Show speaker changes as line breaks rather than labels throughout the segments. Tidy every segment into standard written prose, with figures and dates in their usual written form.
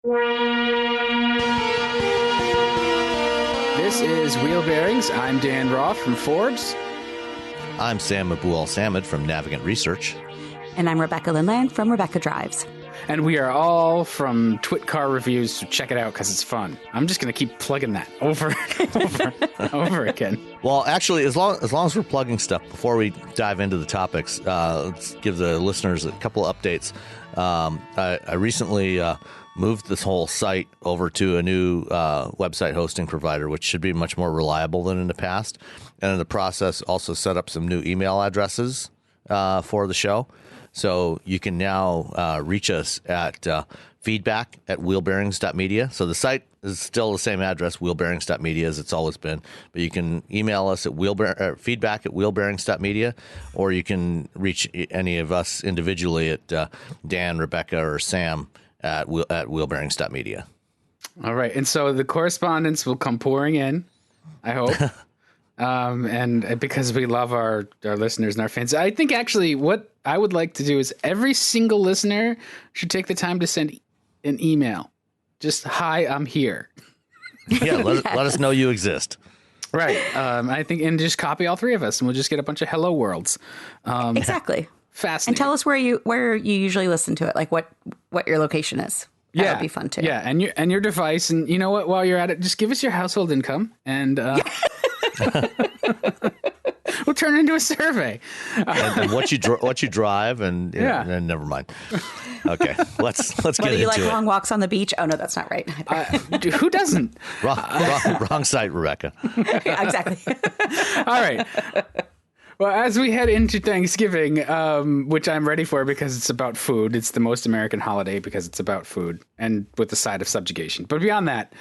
This is Wheel Bearings. I'm Dan Roth from Forbes.
I'm Sam Abu-Al-Samad from Navigant Research.
And I'm Rebecca Lindland from Rebecca Drives.
And we are all from Twit Car Reviews, so check it out because it's fun. I'm just going to keep plugging that over and over again.
Well, actually, as long as we're plugging stuff, before we dive into the topics, let's give the listeners a couple of updates. I recently moved this whole site over to a new website hosting provider, which should be much more reliable than in the past. And in the process, also set up some new email addresses for the show. So you can now reach us at feedback@wheelbearings.media. So the site is still the same address, wheelbearings.media, as it's always been. But you can email us at feedback@wheelbearings.media, or you can reach any of us individually at Dan, Rebecca, or Sam at wheelbearings.media.
All right. And so the correspondence will come pouring in, I hope. And because we love our listeners and our fans, I think actually what I would like to do is every single listener should take the time to send an email. Just, hi, I'm here.
Yeah, let us know you exist.
Right. I think, and just copy all three of us, and we'll just get a bunch of hello worlds.
Exactly.
Fascinating.
And tell us where you usually listen to it, like what your location is. That would be fun too.
Yeah, and your device, and you know what? While you're at it, just give us your household income, and we'll turn it into a survey.
And what you drive, and and never mind. Okay, let's get into it.
Whether you like long walks on the beach? Oh no, that's not right.
Who doesn't?
Wrong site, Rebecca.
Yeah, exactly.
All right. Well, as we head into Thanksgiving, which I'm ready for because it's about food. It's the most American holiday because it's about food and with the side of subjugation. But beyond that,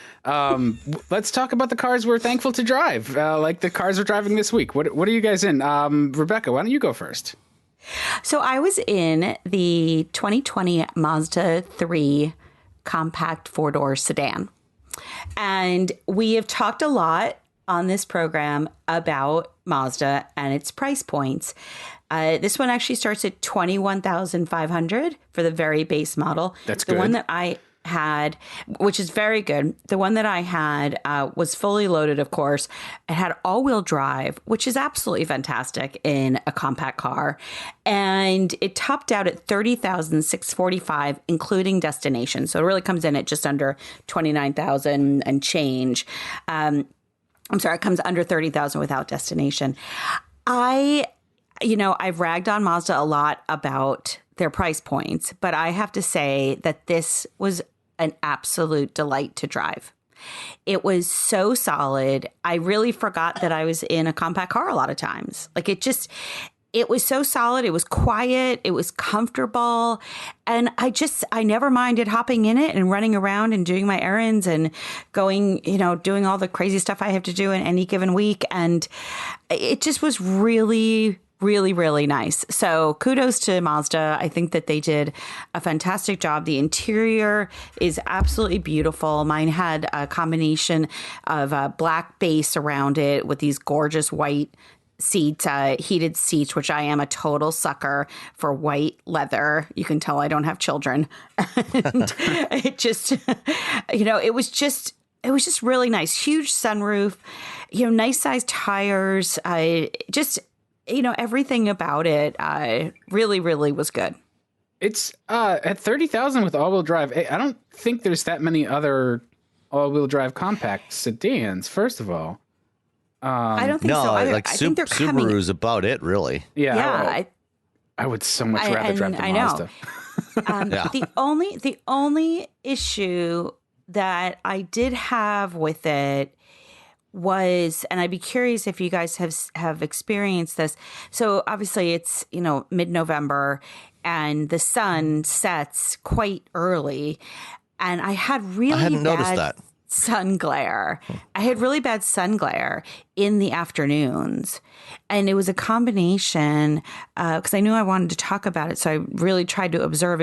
let's talk about the cars we're thankful to drive, like the cars we're driving this week. What are you guys in? Rebecca, why don't you go first?
So I was in the 2020 Mazda3 compact four-door sedan. And we have talked a lot on this program about Mazda and its price points. This one actually starts at $21,500 for the very base model.
That's good.
The one that I had, which is very good. The one that I had was fully loaded, of course. It had all-wheel drive, which is absolutely fantastic in a compact car. And it topped out at $30,645, including destination. So it really comes in at just under $29,000 and change. I'm sorry, it comes under $30,000 without destination. I've ragged on Mazda a lot about their price points, but I have to say that this was an absolute delight to drive. It was so solid. I really forgot that I was in a compact car a lot of times. Like it was so solid. It was quiet. It was comfortable. And I never minded hopping in it and running around and doing my errands and going, doing all the crazy stuff I have to do in any given week. And it just was really, really, really nice. So kudos to Mazda. I think that they did a fantastic job. The interior is absolutely beautiful. Mine had a combination of a black base around it with these gorgeous white seats, heated seats, which I am a total sucker for white leather. You can tell I don't have children. And it just, it was just really nice. Huge sunroof, nice sized tires. Everything about it really, really was good.
It's at $30,000 with all-wheel drive. I don't think there's that many other all-wheel drive compact sedans, first of all.
I don't think so either.
Like
I think they're coming.
Subaru's about it, really.
Yeah. I would so much rather drive the Mazda.
The only issue that I did have with it was, and I'd be curious if you guys have experienced this. So obviously it's, mid-November and the sun sets quite early, and I hadn't
noticed that.
Sun glare. I had really bad sun glare in the afternoons, and it was a combination because I knew I wanted to talk about it, so I really tried to observe.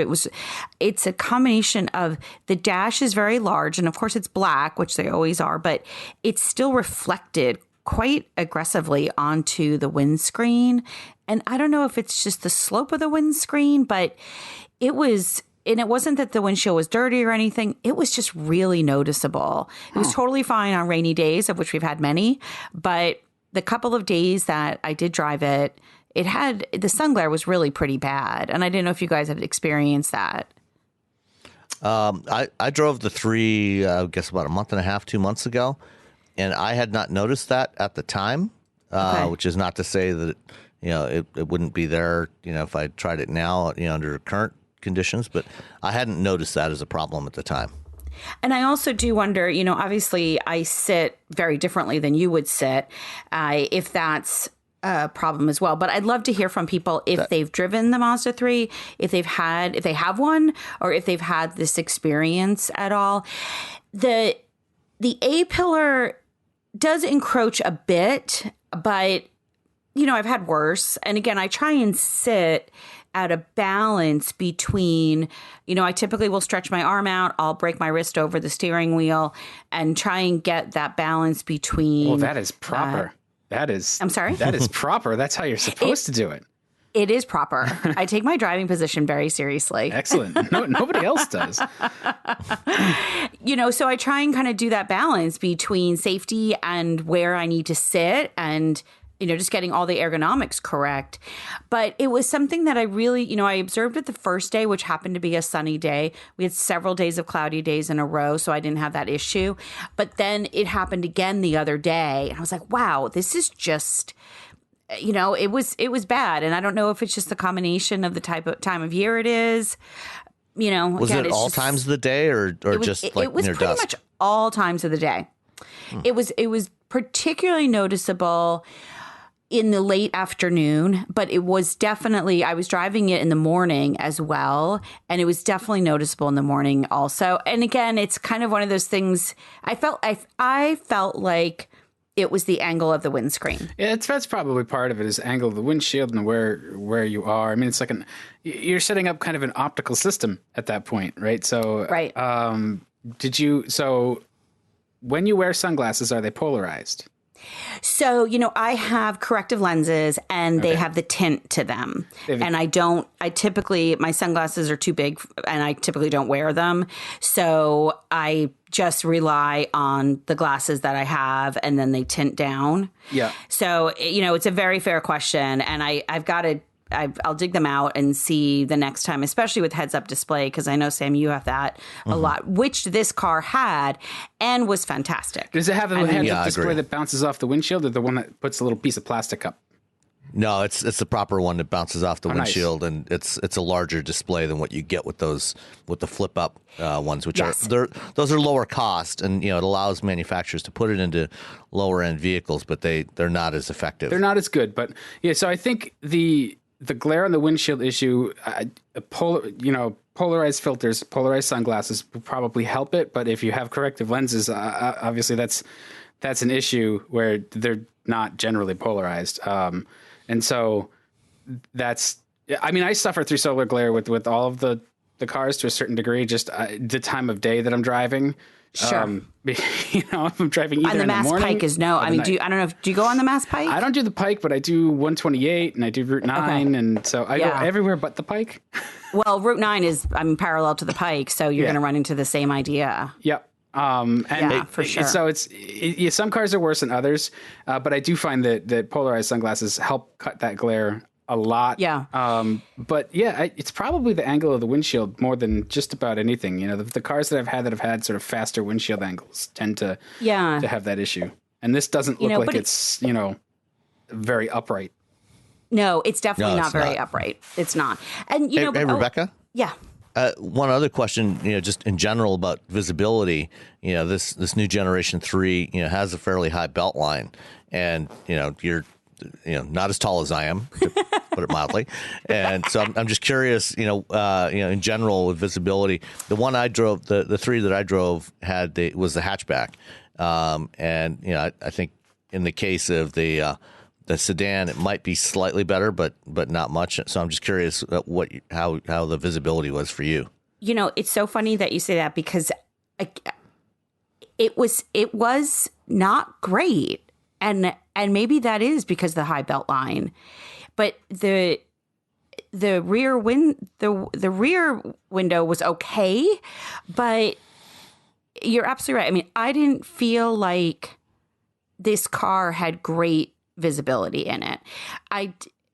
It's a combination of the dash is very large, and of course it's black, which they always are, but it's still reflected quite aggressively onto the windscreen. And I don't know if it's just the slope of the windscreen, but it was it wasn't that the windshield was dirty or anything. It was just really noticeable. It was totally fine on rainy days, of which we've had many. But the couple of days that I did drive it, the sun glare was really pretty bad. And I didn't know if you guys had experienced that.
I drove the 3, I guess about a month and a half, 2 months ago, and I had not noticed that at the time, which is not to say that, it wouldn't be there, if I tried it now, under current conditions, but I hadn't noticed that as a problem at the time.
And I also do wonder, obviously I sit very differently than you would sit, if that's a problem as well. But I'd love to hear from people if they've driven the Mazda 3, if they have one, or if they've had this experience at all. The A-pillar does encroach a bit, but, I've had worse. And again, I try and sit at a balance between, I typically will stretch my arm out, I'll break my wrist over the steering wheel and try and get that balance between.
Well, that is proper. I'm sorry? That is proper. That's how you're supposed to do it.
It is proper. I take my driving position very seriously.
Excellent. Nobody else does.
So I try and kind of do that balance between safety and where I need to sit and, just getting all the ergonomics correct. But it was something that I really, I observed it the first day, which happened to be a sunny day. We had several days of cloudy days in a row, so I didn't have that issue. But then it happened again the other day. And I was like, wow, this is just, it was bad. And I don't know if it's just the combination of the time of year it is.
Was it all times of the day or just like
it was
near
pretty
dusk?
much all times of the day. It was particularly noticeable in the late afternoon, but it was definitely, I was driving it in the morning as well, and it was definitely noticeable in the morning also. And again, it's kind of one of those things, I felt like it was the angle of the windscreen.
Yeah, that's probably part of it, is angle of the windshield and where you are. I mean, it's like you're setting up kind of an optical system at that point, right? So,
right.
When you wear sunglasses, are they polarized?
So, I have corrective lenses and they have the tint to them. And my sunglasses are too big and I typically don't wear them. So I just rely on the glasses that I have and then they tint down.
Yeah.
So, it's a very fair question. And I'll dig them out and see the next time, especially with heads-up display, because I know, Sam, you have that a lot, which this car had and was fantastic.
Does it have a heads-up display that bounces off the windshield, or the one that puts a little piece of plastic up?
No, it's the proper one that bounces off the windshield,
nice.
And it's a larger display than what you get with the flip-up ones, which those are lower cost, and it allows manufacturers to put it into lower-end vehicles, but they're not as effective.
They're not as good, but yeah. So I think the glare on the windshield issue, polarized filters, polarized sunglasses will probably help it. But if you have corrective lenses, obviously that's an issue where they're not generally polarized. And so I suffer through solar glare with all of the cars to a certain degree, just the time of day that I'm driving.
Sure.
If I'm driving either
on the
in
Mass
the morning
Pike is no. I mean, do you go on the Mass Pike?
I don't do the Pike, but I do 128 and I do Route 9, and so I go everywhere but the Pike.
Well, Route 9 is parallel to the Pike, so you're going to run into the same idea.
Yep.
For sure.
So some cars are worse than others, but I do find that polarized sunglasses help cut that glare a lot.
Yeah.
It's probably the angle of the windshield more than just about anything. The cars that I've had sort of faster windshield angles tend to have that issue. And this doesn't look like it's very upright.
No, it's definitely not very upright. It's not. And
hey, Rebecca?
Yeah.
One other question, just in general about visibility, this new generation 3, has a fairly high belt line, and, you're not as tall as I am, to put it mildly. And so I'm just curious, in general with visibility, the one I drove, the 3 that I drove was the hatchback. I think in the case of the sedan, it might be slightly better, but not much. So I'm just curious how the visibility was for you.
It's so funny that you say that, because it was not great. And maybe that is because of the high belt line, but the rear window was okay, but you're absolutely right. I mean, I didn't feel like this car had great visibility in it.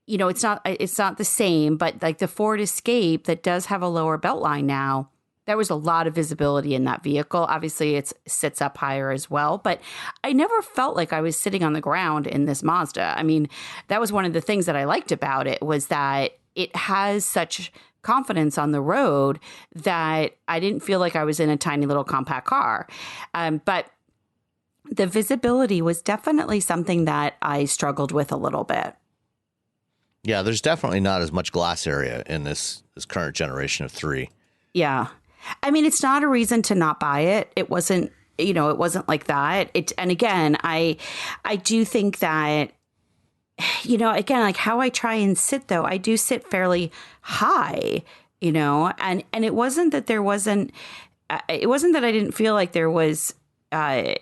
It's not the same, but like the Ford Escape that does have a lower belt line now, there was a lot of visibility in that vehicle. Obviously, it sits up higher as well, but I never felt like I was sitting on the ground in this Mazda. I mean, that was one of the things that I liked about it, was that it has such confidence on the road that I didn't feel like I was in a tiny little compact car. But the visibility was definitely something that I struggled with a little bit.
Yeah, there's definitely not as much glass area in this current generation of 3.
Yeah. I mean, it's not a reason to not buy it. It wasn't like that. And again, I do think that, again, like how I try and sit though, I do sit fairly high, and it wasn't that I didn't feel like there was, that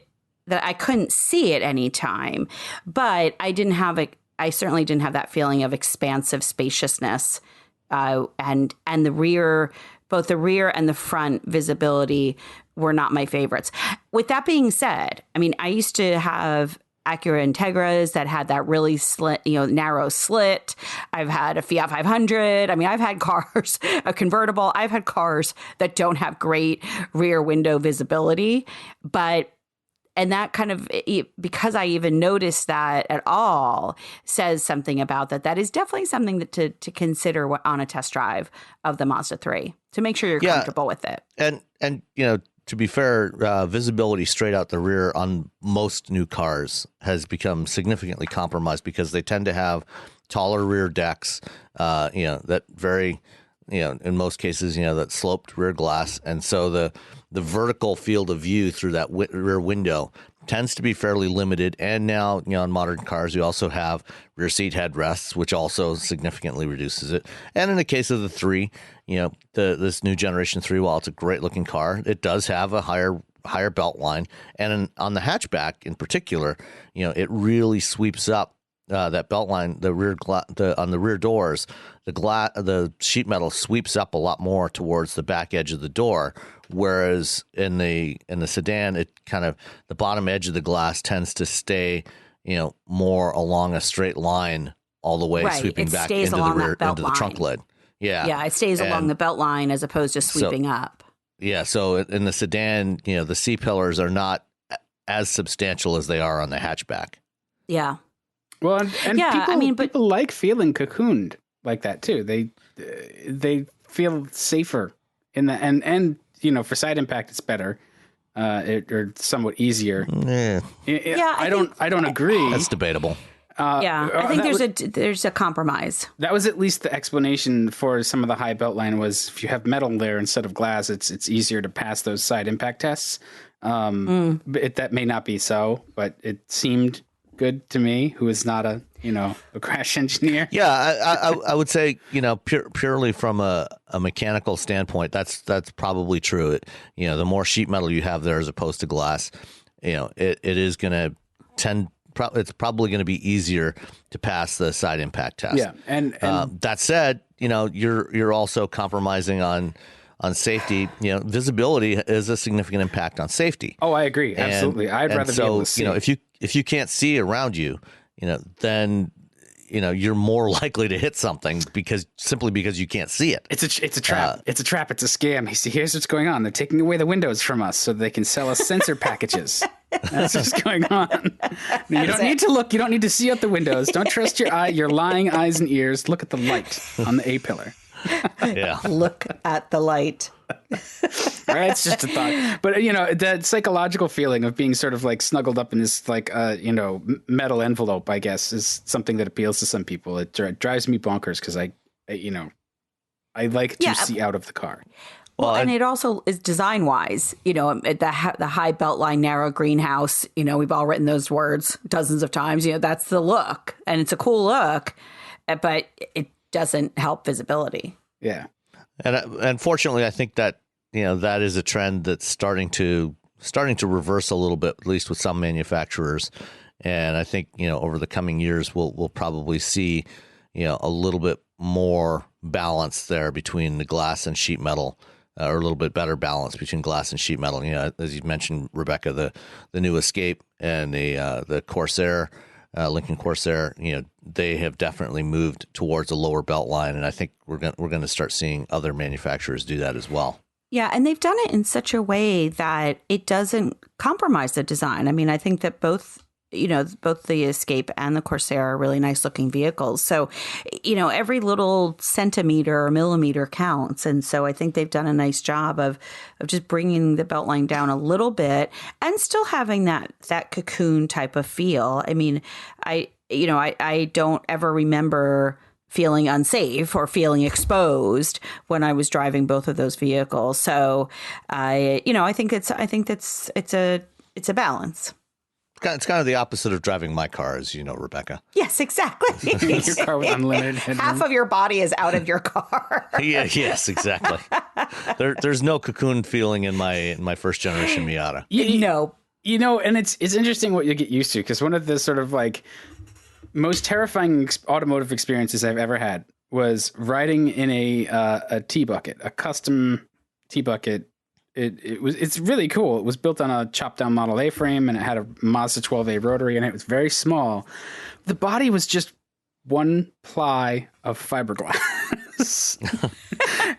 I couldn't see at any time, but I certainly didn't have that feeling of expansive spaciousness, and the rear, both the rear and the front visibility were not my favorites. With that being said, I mean, I used to have Acura Integras that had that really slit, narrow slit. I've had a Fiat 500. I mean, I've had cars, a convertible. I've had cars that don't have great rear window visibility, and that kind of, because I even noticed that at all, says something about that. That is definitely something to consider on a test drive of the Mazda 3, to make sure you're comfortable with it.
And to be fair, visibility straight out the rear on most new cars has become significantly compromised because they tend to have taller rear decks, that very, in most cases, that sloped rear glass. And so the vertical field of view through that rear window tends to be fairly limited. And now, in modern cars, you also have rear seat headrests, which also significantly reduces it. And in the case of the 3, this new generation 3, while it's a great looking car, it does have a higher belt line. And on the hatchback in particular, it really sweeps up that belt line, the rear on the rear doors, the sheet metal sweeps up a lot more towards the back edge of the door, whereas in the sedan, it kind of, the bottom edge of the glass tends to stay, more along a straight line all the way, sweeping back into the rear, into the trunk lid. Yeah,
it stays along the belt line as opposed to sweeping up.
Yeah, so in the sedan, the C-pillars are not as substantial as they are on the hatchback.
Yeah.
Well, and people like feeling cocooned like that too. They feel safer in the and for side impact it's better, or somewhat easier. I don't agree.
That's debatable.
I think there's a compromise. That was at least
the explanation for some of the high belt line was if you have metal there instead of glass, it's easier to pass those side impact tests. That may not be so, but it seemed good to me, who is not a crash engineer.
Yeah, I would say, purely from a mechanical standpoint, that's probably true. The more sheet metal you have there as opposed to glass, it is going to tend. It's probably going to be easier to pass the side impact test.
Yeah, and
that said, you're also compromising on safety. Visibility is a significant impact on safety.
Oh, I agree. Absolutely. I'd rather be able to see.
If you can't see around you, then you're more likely to hit something because you can't see it.
It's a trap. It's a trap. It's a scam. Here's what's going on. They're taking away the windows from us so they can sell us sensor packages. That's what's going on. You don't need to look. You don't need to see out the windows. Don't trust your lying eyes and ears. Look at the light on the A pillar.
Yeah.
Look at the light.
All right, it's just a thought. But, that psychological feeling of being sort of like snuggled up in this metal envelope, I guess, is something that appeals to some people. It drives me bonkers because I like to see out of the car.
Well, and it also is design wise, the high belt line, narrow greenhouse, we've all written those words dozens of times, that's the look and it's a cool look, but it doesn't help visibility.
Yeah.
And unfortunately, I think that, that is a trend that's starting to reverse a little bit, at least with some manufacturers. And I think, over the coming years, we'll probably see, a little bit more balance there between the glass and sheet metal, or a little bit better balance between glass and sheet metal. As you mentioned, Rebecca, the new Escape and the Corsair, Lincoln Corsair, they have definitely moved towards a lower belt line, and I think we're going to start seeing other manufacturers do that as well.
Yeah, and they've done it in such a way that it doesn't compromise the design. I mean, I think that both the Escape and the Corsair are really nice looking vehicles. So, every little centimeter or millimeter counts. And so I think they've done a nice job of just bringing the belt line down a little bit and still having that cocoon type of feel. I mean, I don't ever remember feeling unsafe or feeling exposed when I was driving both of those vehicles. So I think it's a balance.
It's kind of the opposite of driving my car, as you know, Rebecca.
Yes, exactly.
Your car with unlimited headroom.
Half of your body is out of your car.
Yes, exactly. There's no cocoon feeling in my first generation Miata.
No.
And it's interesting what you get used to, because one of the sort of like most terrifying automotive experiences I've ever had was riding in a T-bucket, a custom T-bucket. It's really cool. It was built on a chopped down Model A frame, and it had a Mazda3 AWD rotary, and it was very small. The body was just one ply of fiberglass.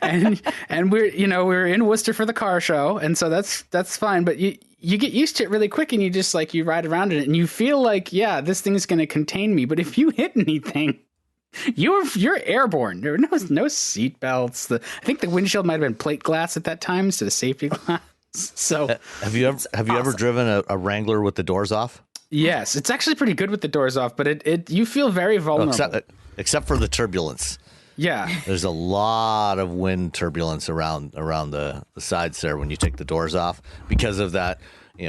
and we're in Worcester for the car show, and so that's fine, but you get used to it really quick, and you ride around in it and you feel like, yeah, this thing's going to contain me, but if you hit anything, you're airborne. There were no seat belts. I think the windshield might have been plate glass at that time instead of safety glass. So
have you ever driven a Wrangler with the doors off?
Yes, it's actually pretty good with the doors off, but you feel very vulnerable.
Except for the turbulence.
Yeah,
there's a lot of wind turbulence around the sides there when you take the doors off because of that,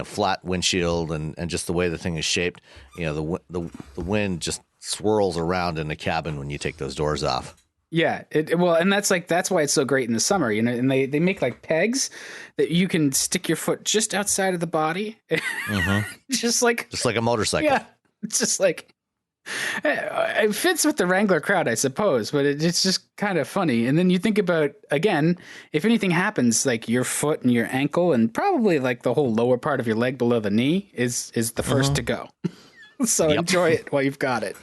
flat windshield and just the way the thing is shaped. The wind just swirls around in the cabin when you take those doors off.
Yeah, and that's why it's so great in the summer, and they make like pegs that you can stick your foot just outside of the body, just like
a motorcycle.
Yeah, it's just like it fits with the Wrangler crowd, I suppose, but it's just kind of funny. And then you think about, again, if anything happens, like your foot and your ankle and probably like the whole lower part of your leg below the knee is the first to go. So enjoy it while you've got it.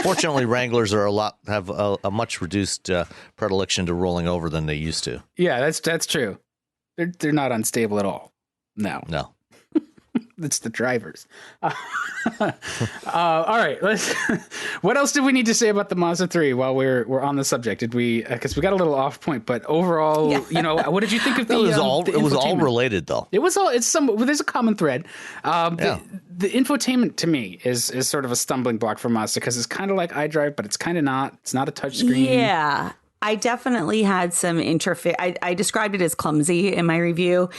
Fortunately, Wranglers have a much reduced predilection to rolling over than they used to.
Yeah, that's true. They're not unstable at all. No. It's the drivers. All right. What else did we need to say about the Mazda 3 while we're on the subject? Did we? Because we got a little off point, but overall, what did you think of the?
It was all related, though.
It was all. There's a common thread. The infotainment to me is sort of a stumbling block for Mazda, because it's kind of like iDrive, but it's kind of not. It's not a touchscreen.
Yeah. I definitely had some interface. I described it as clumsy in my review.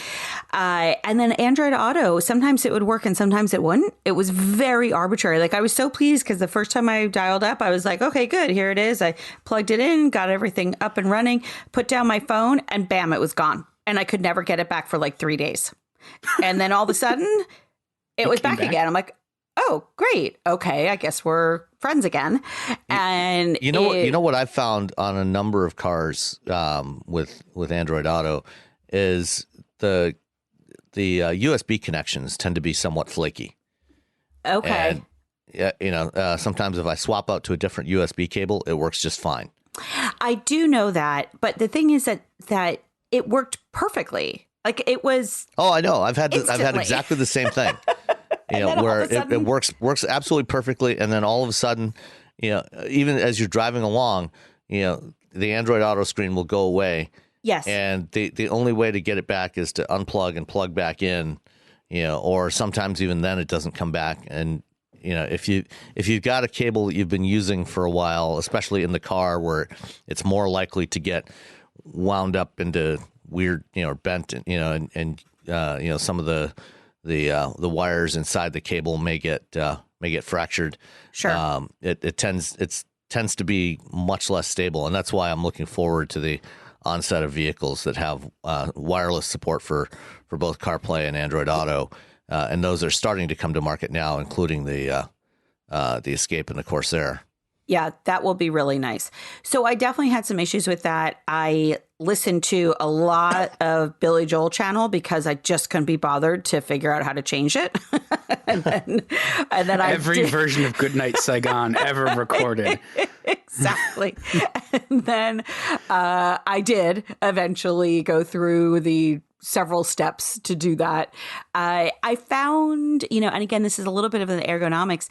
And then Android Auto, sometimes it would work and sometimes it wouldn't. It was very arbitrary. Like, I was so pleased because the first time I dialed up, I was like, okay, good. Here it is. I plugged it in, got everything up and running, put down my phone, and bam, it was gone. And I could never get it back for like 3 days. And then all of a sudden, it was back again. I'm like, oh, great. Okay, I guess we're friends again. And
you know what I've found on a number of cars with Android Auto is the USB connections tend to be somewhat flaky.
Okay.
And sometimes if I swap out to a different USB cable, it works just fine.
I do know that, but the thing is that it worked perfectly. Like, it was.
Oh, I know. I've had exactly the same thing. Where it works absolutely perfectly, and then all of a sudden, even as you're driving along, the Android Auto screen will go away.
Yes.
And the only way to get it back is to unplug and plug back in, or sometimes even then it doesn't come back. And if you've got a cable that you've been using for a while, especially in the car, where it's more likely to get wound up into weird, bent, and some of the wires inside the cable may get fractured.
Sure.
It tends to be much less stable, and that's why I'm looking forward to the onset of vehicles that have wireless support for both CarPlay and Android Auto, and those are starting to come to market now, including the Escape and the Corsair.
Yeah, that will be really nice. So I definitely had some issues with that. I listened to a lot of Billy Joel channel because I just couldn't be bothered to figure out how to change it. and then
every version of Goodnight Saigon ever recorded.
Exactly. And then I did eventually go through the several steps to do that. I found, and again, this is a little bit of the ergonomics.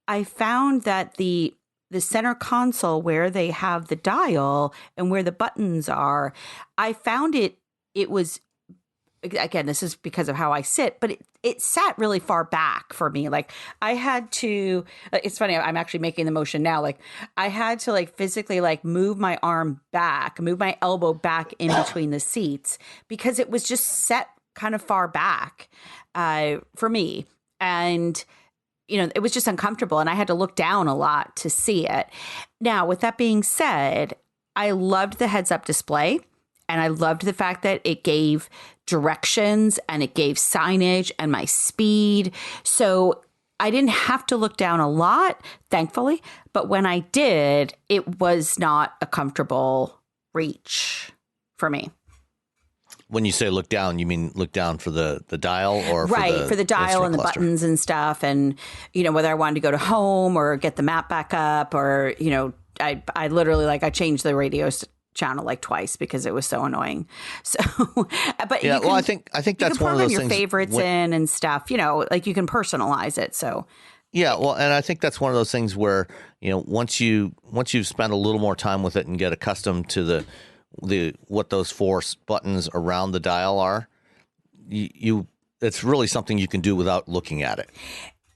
I found that the center console where they have the dial and where the buttons are, I found it was, again, this is because of how I sit, but it sat really far back for me. Like I had to, it's funny, I'm actually making the motion now. Like I had to like physically like move my arm back, move my elbow back in between the seats because it was just set kind of far back for me. And it was just uncomfortable and I had to look down a lot to see it. Now, with that being said, I loved the heads up display and I loved the fact that it gave directions and it gave signage and my speed. So I didn't have to look down a lot, thankfully. But when I did, it was not a comfortable reach for me.
When you say look down, you mean look down for the dial or
for the dial and the
cluster?
buttons and stuff. And, whether I wanted to go to home or get the map back up or, I literally I changed the radio channel like twice because it was so annoying. So, but
yeah, I think that's one of those
your
things.
Favorites in and stuff, you can personalize it. So.
Yeah, well, and I think that's one of those things where, once you've spent a little more time with it and get accustomed to the what those four buttons around the dial are, it's really something you can do without looking at it.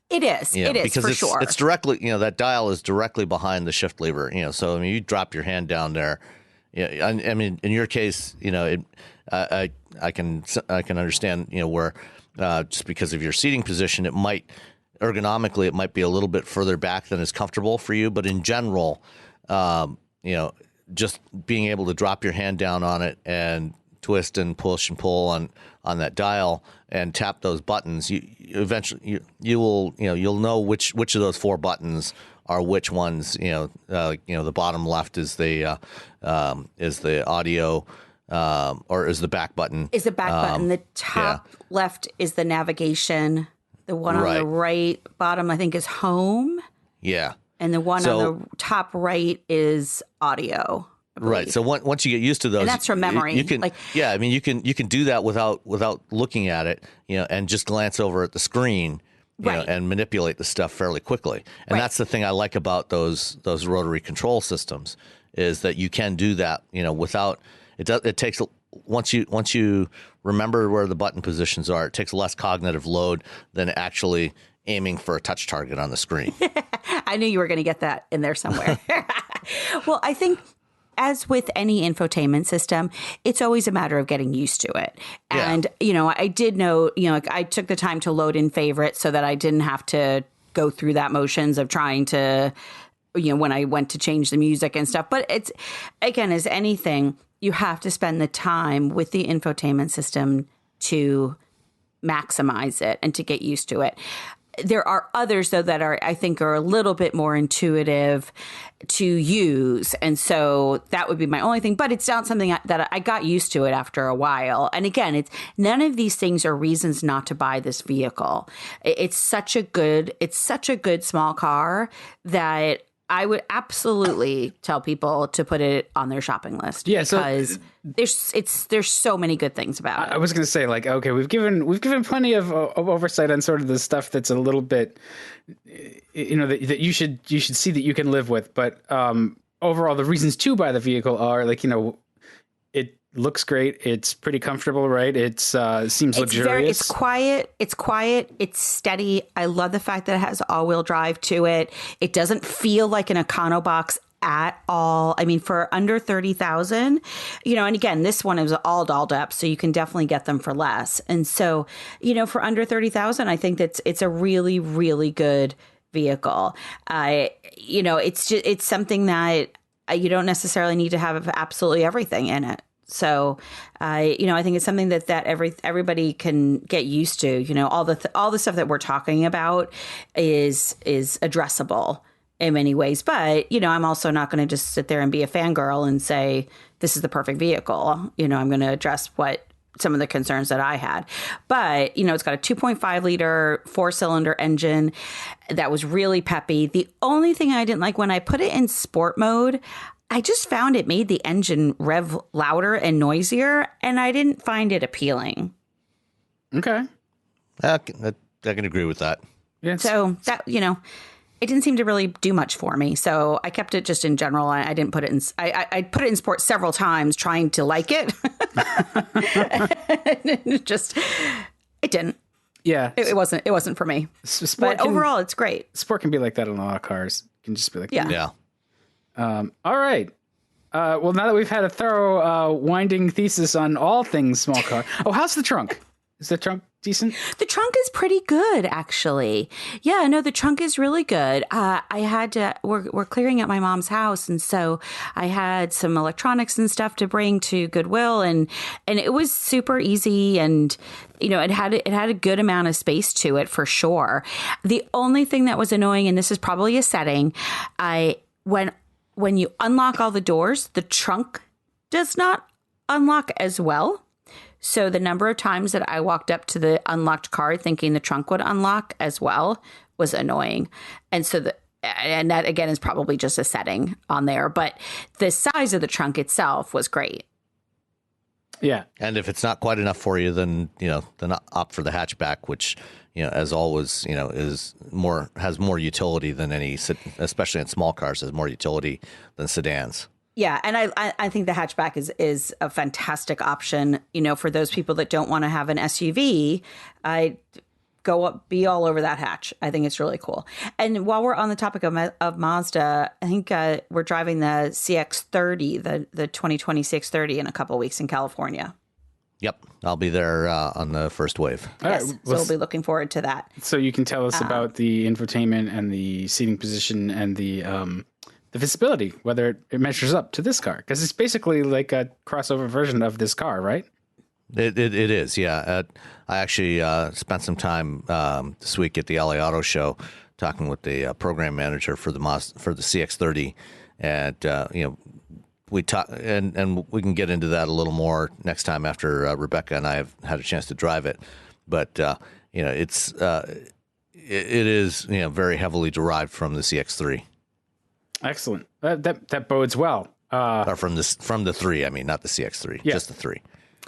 It is. It is
because
for sure.
It's directly, that dial is directly behind the shift lever. So I mean, you drop your hand down there. Yeah, I mean, in your case, I can understand, where just because of your seating position, ergonomically it might be a little bit further back than is comfortable for you. But in general, just being able to drop your hand down on it and twist and push and pull on that dial and tap those buttons, eventually you'll know which of those four buttons are which ones. The bottom left is the audio or is the back button.
Is the back button. The top left is the navigation. The one on the right bottom, I think, is home. Yeah. And the one on the top right is audio.
Right. So once you get used to those,
and that's from memory.
You can, you can do that without looking at it, and just glance over at the screen, and manipulate the stuff fairly quickly. And that's the thing I like about those rotary control systems is that you can do that, without it. It takes once you remember where the button positions are, it takes less cognitive load than actually aiming for a touch target on the screen.
I knew you were going to get that in there somewhere. Well, I think as with any infotainment system, it's always a matter of getting used to it. And, I did know, I took the time to load in favorites so that I didn't have to go through that motions of trying to, when I went to change the music and stuff. But it's, again, as anything, you have to spend the time with the infotainment system to maximize it and to get used to it. There are others, though, that I think are a little bit more intuitive to use. And so that would be my only thing. But it's not something that I got used to it after a while. And again, none of these things are reasons not to buy this vehicle. It's such a good small car that I would absolutely tell people to put it on their shopping list. Yeah, because there's so many good things about it.
I was going to say, okay, we've given plenty of oversight on sort of the stuff that's a little bit, that you should see that you can live with. But overall, the reasons to buy the vehicle are it looks great. It's pretty comfortable, right? It seems luxurious.
It's quiet. It's steady. I love the fact that it has all-wheel drive to it. It doesn't feel like an Econobox at all. I mean, for under 30,000, and again, this one is all dolled up, so you can definitely get them for less. And so, for under 30,000, I think it's a really, really good vehicle. It's something that you don't necessarily need to have absolutely everything in it. So, I think it's something that everybody can get used to. All the stuff that we're talking about is addressable in many ways. But, you know, I'm also not going to just sit there and be a fangirl and say, this is the perfect vehicle. You know, I'm going to address some of the concerns that I had. But, you know, it's got a 2.5 liter 4-cylinder engine that was really peppy. The only thing I didn't like when I put it in sport mode, I just found it made the engine rev louder and noisier, and I didn't find it appealing.
Okay.
I can agree with that.
Yes.
So that, you know, it didn't seem to really do much for me. So I kept it just in general. I didn't put it in. I put it in sport several times trying to like it. It didn't.
Yeah.
It wasn't for me. But overall, it's great.
Sport can be like that in a lot of cars. It can just be like
Yeah.
Yeah.
All right. Well, now that we've had a thorough winding thesis on all things small car. Oh, how's the trunk? Is the trunk decent?
The trunk is pretty good, actually. Yeah, no, the trunk is really good. We're clearing out my mom's house, and so I had some electronics and stuff to bring to Goodwill, and it was super easy, and you know, it had a good amount of space to it for sure. The only thing that was annoying, and this is probably a setting, when you unlock all the doors, the trunk does not unlock as well. So the number of times that I walked up to the unlocked car thinking the trunk would unlock as well was annoying. And so and that again is probably just a setting on there, but the size of the trunk itself was great.
Yeah.
And if it's not quite enough for you, then, you know, then opt for the hatchback, which, you know, as always, you know, has more utility than especially in small cars, has more utility than sedans.
Yeah, and I think the hatchback is a fantastic option. You know, for those people that don't want to have an SUV, I go up, be all over that hatch. I think it's really cool. And while we're on the topic of Mazda, I think we're driving the CX-30, the 2026 30 in a couple of weeks in California.
Yep, I'll be there on the first wave.
Yes,
right,
so we'll be looking forward to that.
So you can tell us about the infotainment and the seating position and the visibility, whether it measures up to this car, because it's basically like a crossover version of this car, right?
It is, yeah. I actually spent some time this week at the LA Auto Show talking with the program manager for the CX-30, and you know, we talk and we can get into that a little more next time after Rebecca and I have had a chance to drive it. But you know, it is, you know, very heavily derived from the CX-3.
Excellent. That bodes well.
Or from the 3, I mean, not the CX-3,
Yeah.
just the 3.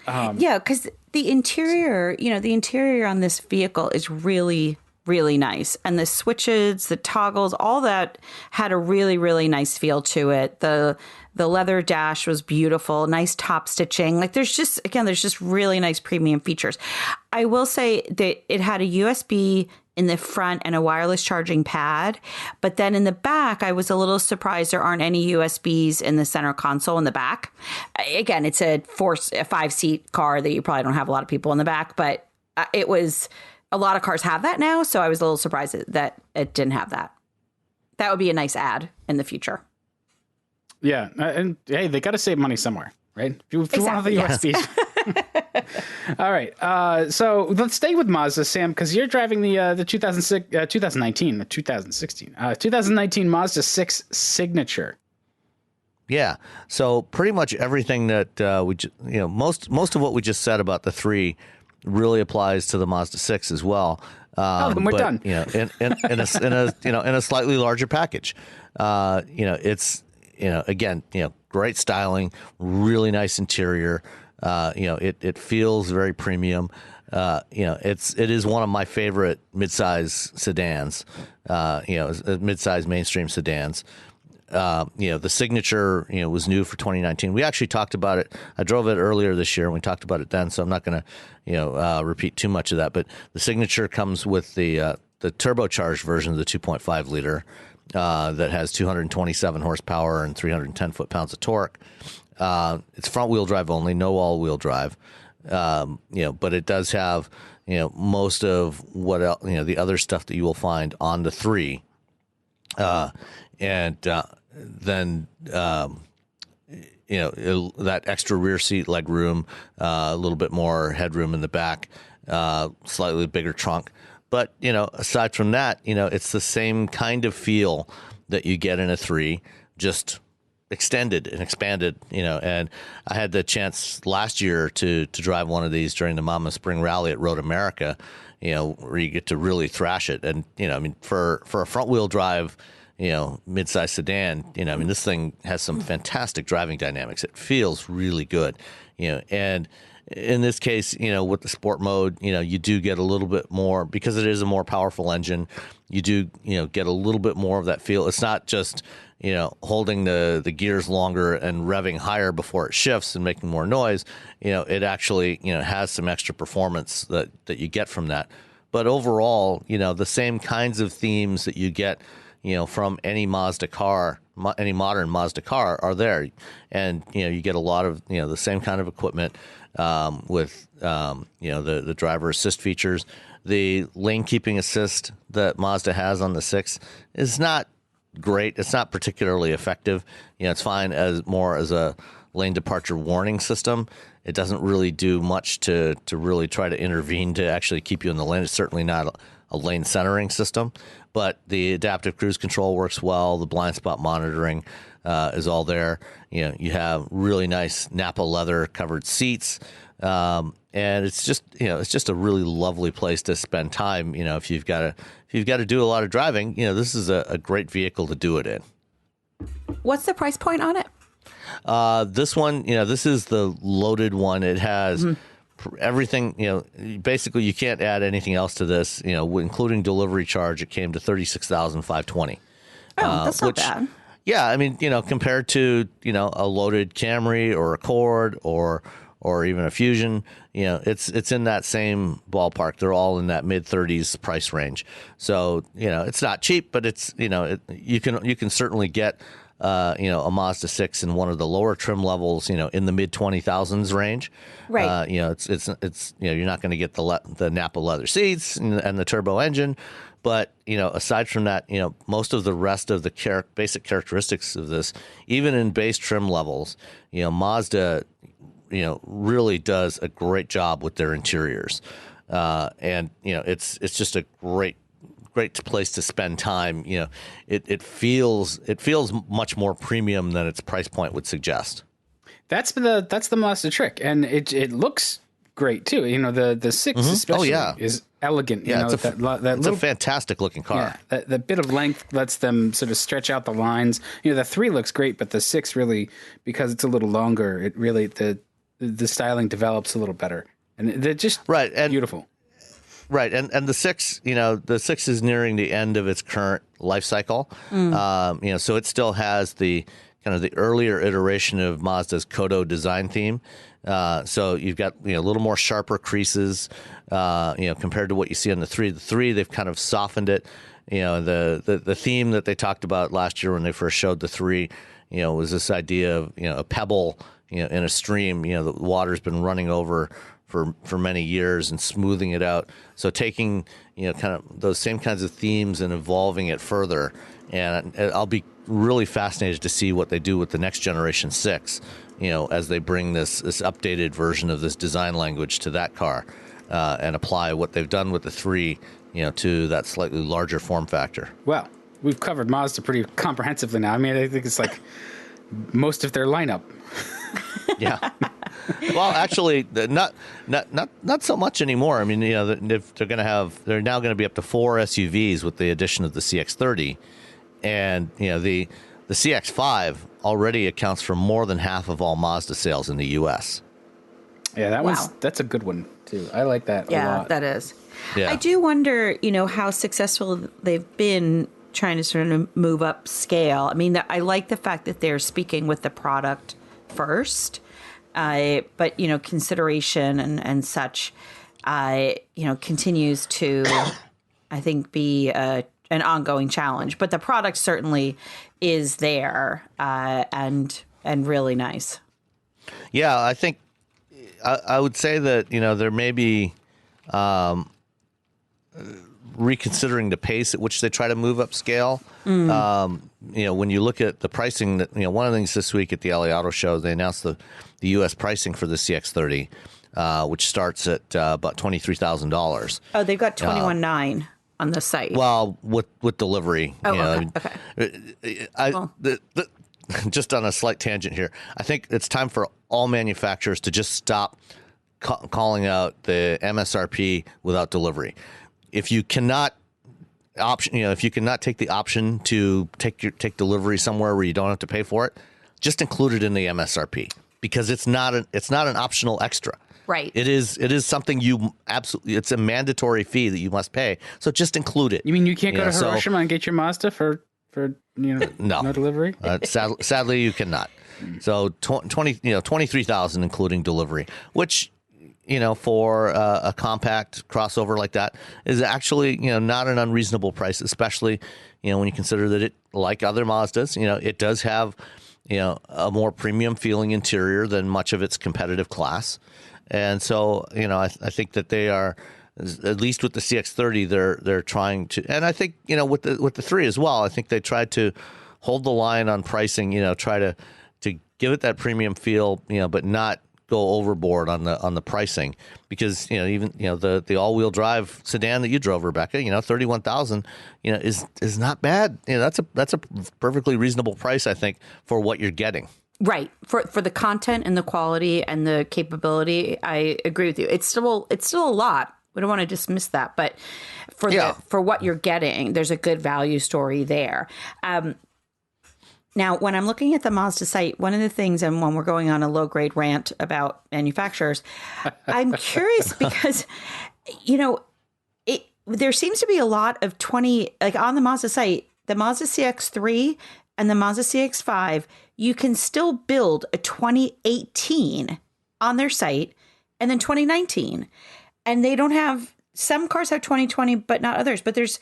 Yeah, because the interior on this vehicle is really, really nice. And the switches, the toggles, all that had a really, really nice feel to it. The leather dash was beautiful, nice top stitching. Like there's just really nice premium features. I will say that it had a USB in the front and a wireless charging pad. But then in the back, I was a little surprised there aren't any USBs in the center console in the back. Again, it's a 5-seat car that you probably don't have a lot of people in the back, but it was, a lot of cars have that now. So I was a little surprised that it didn't have that. That would be a nice add in the future.
Yeah. And hey, they got to save money somewhere, right? If you want the USBs. All right. So let's stay with Mazda, Sam, because you're driving the 2019 Mazda 6 Signature.
Yeah. So pretty much everything that most of what we just said about the 3 really applies to the Mazda 6 as well.
Then we're done.
You know, in a slightly larger package. It's, again, great styling, really nice interior. It feels very premium. It is one of my favorite midsize sedans. Midsize mainstream sedans. The Signature, was new for 2019. We actually talked about it. I drove it earlier this year and we talked about it then, so I'm not going to, repeat too much of that. But the Signature comes with the turbocharged version of the 2.5 liter that has 227 horsepower and 310 foot-pounds of torque. It's front-wheel drive only, no all-wheel drive. But it does have, most of what else, the other stuff that you will find on the 3. Then that extra rear seat leg room, a little bit more headroom in the back, slightly bigger trunk. But, aside from that, it's the same kind of feel that you get in a 3, just extended and expanded, and I had the chance last year to drive one of these during the Mama Spring Rally at Road America, where you get to really thrash it. And, for a front wheel drive, mid-size sedan, this thing has some fantastic driving dynamics. It feels really good, and in this case, with the sport mode, you do get a little bit more, because it is a more powerful engine. You do, get a little bit more of that feel. It's not just, holding the gears longer and revving higher before it shifts and making more noise. It actually, has some extra performance that you get from that. But overall, the same kinds of themes that you get, from any Mazda car, any modern Mazda car are there. And, you get a lot of, the same kind of equipment with, the driver assist features. The lane keeping assist that Mazda has on the 6 is not great. It's not particularly effective. It's fine as a lane departure warning system. It doesn't really do much to really try to intervene to actually keep you in the lane. It's certainly not a lane centering system, but the adaptive cruise control works well. The blind spot monitoring is all there. You have really nice Napa leather covered seats. And it's just a really lovely place to spend time. If you've got to do a lot of driving, this is a great vehicle to do it in.
What's the price point on it?
This one, this is the loaded one. It has everything, basically you can't add anything else to this, including delivery charge. It came to $36,520.
Oh, that's not bad.
Yeah. Compared to, a loaded Camry or Accord or even a Fusion, it's in that same ballpark. They're all in that mid-30s price range. So, it's not cheap, but it's, you can certainly get, a Mazda 6 in one of the lower trim levels, in the mid-20,000s range.
Right.
It's you're not going to get the Napa leather seats and the turbo engine. But, aside from that, most of the rest of the basic characteristics of this, even in base trim levels, Mazda, really does a great job with their interiors. And, it's just a great place to spend time. It feels much more premium than its price point would suggest. That's
the Mazda trick. And it looks great too. The 6 especially is elegant.
It's a fantastic looking car.
Yeah, the bit of length lets them sort of stretch out the lines. The 3 looks great, but the 6 really, because it's a little longer, it really, the styling develops a little better, and they're just beautiful.
Right, and the 6, the 6 is nearing the end of its current life cycle. So it still has the kind of the earlier iteration of Mazda's Kodo design theme. So you've got a little more sharper creases, compared to what you see on the 3. The 3, they've kind of softened it. The theme that they talked about last year when they first showed the 3, was this idea of a pebble, in a stream. The water's been running over for many years and smoothing it out. So taking kind of those same kinds of themes and evolving it further. And I'll be really fascinated to see what they do with the next generation 6, as they bring this updated version of this design language to that car, and apply what they've done with the 3, to that slightly larger form factor.
Well, we've covered Mazda pretty comprehensively now. I think it's like most of their lineup.
Yeah. Well, actually, not so much anymore. They're now going to be up to 4 SUVs with the addition of the CX-30, and the CX-5 already accounts for more than half of all Mazda sales in the U.S.
Yeah, that's a good one too. I like that a lot.
Yeah, that is.
Yeah.
I do wonder, how successful they've been trying to sort of move up scale. I like the fact that they're speaking with the product first, but consideration and such, continues to, I think, be an ongoing challenge. But the product certainly is there, and really nice.
Yeah, I think I would say that there may be reconsidering the pace at which they try to move up scale. When you look at the pricing, that one of the things this week at the LA Auto Show, they announced the U.S. pricing for the CX-30, which starts at about $23,000.
Oh, they've got 21.9. on the site.
Well, with delivery.
Oh,
you know,
okay.
Just on a slight tangent here, I think it's time for all manufacturers to just stop calling out the MSRP without delivery. If you cannot if you cannot take the option to take delivery somewhere where you don't have to pay for it, just include it in the MSRP, because it's not an optional extra.
Right.
It is something you absolutely. It's a mandatory fee that you must pay. So just include it.
You mean you can't go to Hiroshima and get your Mazda for no delivery?
Sadly, you cannot. So 23,000 including delivery, which for a compact crossover like that is actually not an unreasonable price, especially when you consider that it, like other Mazdas, it does have a more premium feeling interior than much of its competitive class. And so, I think that they are, at least with the CX-30, they're trying to, and I think, with the 3 as well, I think they tried to hold the line on pricing, try to give it that premium feel, but not go overboard on the pricing, because, even, the all-wheel drive sedan that you drove, Rebecca, 31,000, is not bad. That's a perfectly reasonable price, I think, for what you're getting.
Right. For the content and the quality and the capability, I agree with you. It's still a lot. We don't want to dismiss that, but for what you're getting, there's a good value story there. Now, when I'm looking at the Mazda site, one of the things, and when we're going on a low grade rant about manufacturers, I'm curious because, there seems to be a lot of on the Mazda site, the Mazda CX-3 and the Mazda CX-5, you can still build a 2018 on their site and then 2019. And they don't have, some cars have 2020, but not others. But there's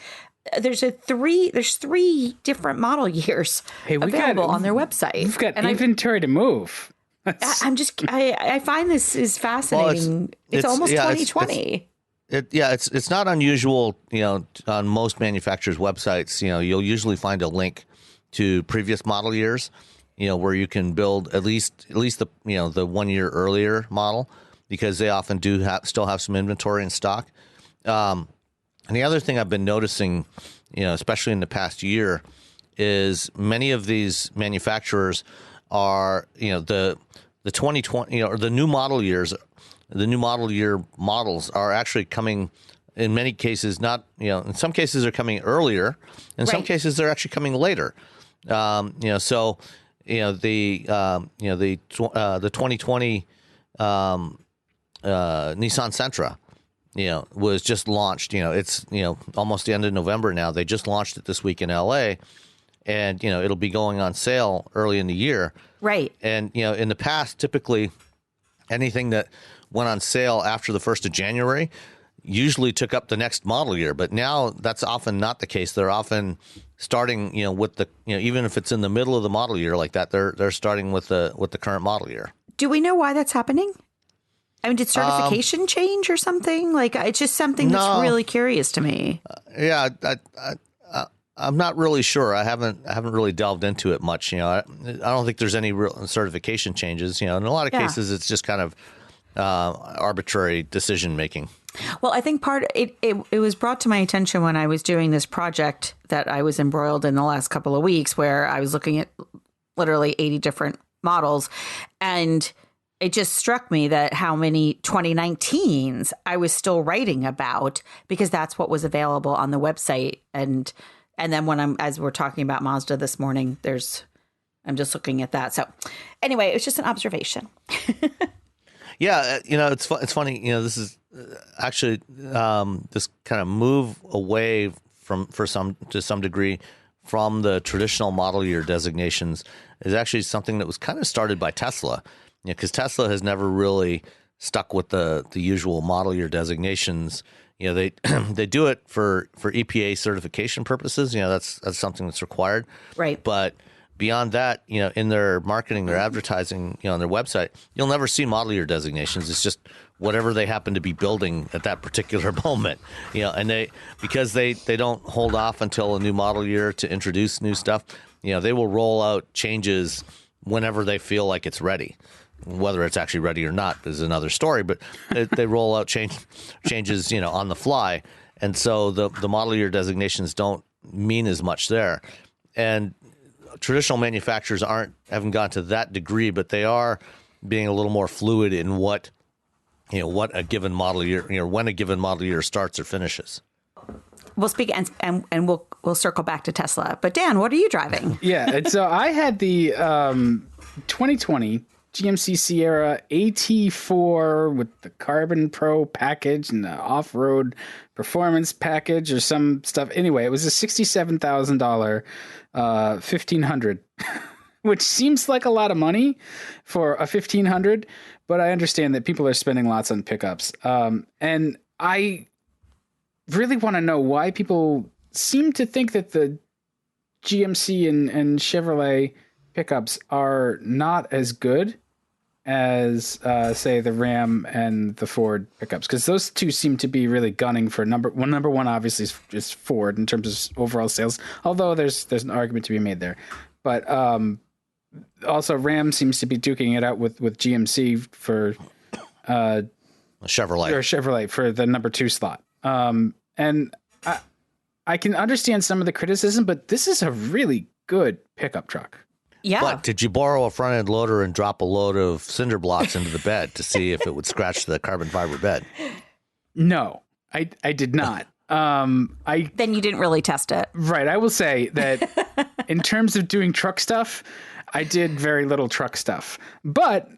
three different model years available on their website.
We've got inventory to move.
I find this is fascinating. Well, it's almost 2020.
It's not unusual, on most manufacturers' websites, you'll usually find a link to previous model years, where you can build at least the 1 year earlier model, because they often do still have some inventory in stock. And the other thing I've been noticing, especially in the past year, is many of these manufacturers are, the 2020 or the new model years, the new model year models are actually coming. In many cases, not, in some cases they're coming earlier. In some cases, they're actually coming later. The 2020 Nissan Sentra, was just launched. It's, almost the end of November now. They just launched it this week in LA, and, it'll be going on sale early in the year.
Right.
And, in the past, typically anything that went on sale after the 1st of January usually took up the next model year, but now that's often not the case. They're often starting, with the, even if it's in the middle of the model year like that, they're starting with the current model year.
Do we know why that's happening? I mean, did certification change or something? Like, it's just something that's really curious to me.
I'm not really sure. I haven't really delved into it much. I don't think there's any real certification changes. In a lot of cases, it's just kind of arbitrary decision making.
Well, I think it was brought to my attention when I was doing this project that I was embroiled in the last couple of weeks, where I was looking at literally 80 different models, and it just struck me that how many 2019s I was still writing about, because that's what was available on the website. And then as we're talking about Mazda this morning, I'm just looking at that. So anyway, it's just an observation.
Yeah, it's funny. This is actually this kind of move away to some degree from the traditional model year designations is actually something that was kind of started by Tesla. Because Tesla has never really stuck with the usual model year designations. They they do it for EPA certification purposes. That's something that's required.
Right.
But beyond that, in their marketing, their advertising, on their website, you'll never see model year designations. It's just whatever they happen to be building at that particular moment. And because they don't hold off until a new model year to introduce new stuff. They will roll out changes whenever they feel like it's ready. Whether it's actually ready or not is another story, but they roll out changes, on the fly. And so the model year designations don't mean as much there. And traditional manufacturers haven't gone to that degree, but they are being a little more fluid in what a given model year, when a given model year starts or finishes.
We'll speak and we'll circle back to Tesla. But Dan, what are you driving?
Yeah, and so I had the 2020 GMC Sierra AT4 with the CarbonPro package and the off-road performance package or some stuff. Anyway, it was a $67,000 1500, which seems like a lot of money for a 1500, but I understand that people are spending lots on pickups. And I really want to know why people seem to think that the GMC and Chevrolet pickups are not as good as, say, the Ram and the Ford pickups, because those two seem to be really gunning for number one. Number one, obviously, is Ford in terms of overall sales, although there's an argument to be made there. But also, Ram seems to be duking it out with GMC for Chevrolet for the number two slot. And I can understand some of the criticism, but this is a really good pickup truck.
Yeah.
But did you borrow a front end loader and drop a load of cinder blocks into the bed to see if it would scratch the carbon fiber bed?
No, I did not.
Then you didn't really test it.
Right. I will say that in terms of doing truck stuff, I did very little truck stuff. But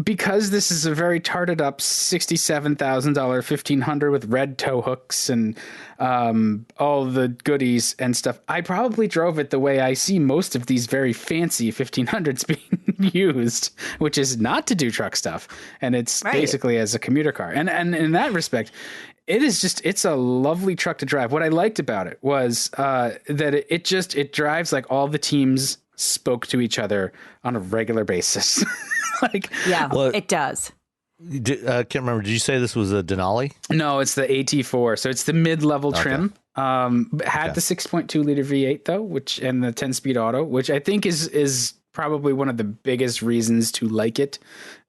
because this is a very tarted up $67,000 1500 with red tow hooks and all the goodies and stuff, I probably drove it the way I see most of these very fancy 1500s being used, which is not to do truck stuff. And it's basically as a commuter car. And in that respect, it's a lovely truck to drive. What I liked about it was that it drives like all the teams spoke to each other on a regular basis.
It does.
I can't remember. Did you say this was a Denali?
No, it's the AT4. So it's the mid-level trim. Had the 6.2 liter V8 though, and the 10-speed auto, which I think is probably one of the biggest reasons to like it.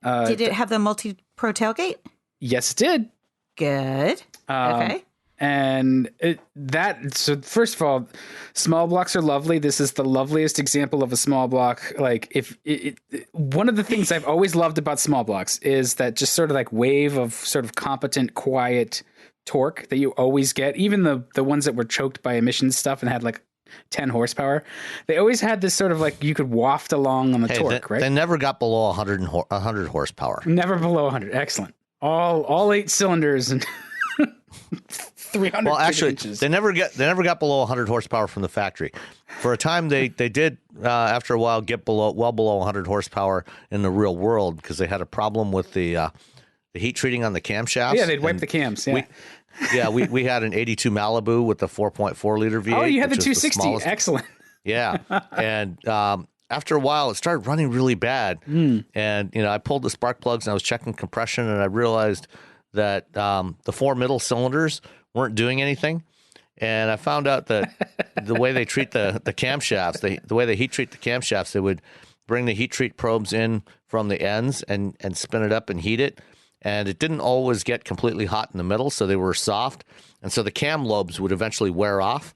Did it have the multi-pro tailgate?
Yes, it did.
Good. Okay.
And so first of all, small blocks are lovely. This is the loveliest example of a small block. Like one of the things I've always loved about small blocks is that just sort of like wave of sort of competent, quiet torque that you always get. Even the ones that were choked by emissions stuff and had like 10 horsepower, they always had this sort of like you could waft along on the torque, right?
They never got below 100 horsepower.
Never below 100. Excellent. All 8 cylinders and 300
well, actually,
inches.
they never got below 100 horsepower from the factory. For a time, they did after a while get well below 100 horsepower in the real world because they had a problem with the heat treating on the camshafts.
Yeah, they'd wipe the cams. Yeah,
we had an 82 Malibu with the 4.4 liter V8.
Oh, you had the 260. Excellent.
Yeah, and after a while, it started running really bad. And I pulled the spark plugs and I was checking compression, and I realized that the 4 middle cylinders weren't doing anything. And I found out that the way they treat the camshafts, the way they heat treat the camshafts, they would bring the heat treat probes in from the ends and spin it up and heat it. And it didn't always get completely hot in the middle, so they were soft. And so the cam lobes would eventually wear off.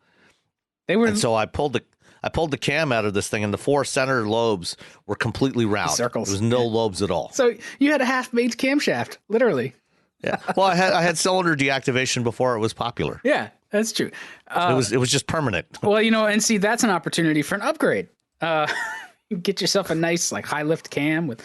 And so I pulled the cam out of this thing, and the 4 center lobes were completely round.
Circles.
There was no lobes at all.
So you had a half-baked camshaft, literally.
Yeah. Well, I had cylinder deactivation before it was popular.
Yeah, that's true.
It was just permanent.
Well, and see, that's an opportunity for an upgrade. Get yourself a nice like high lift cam with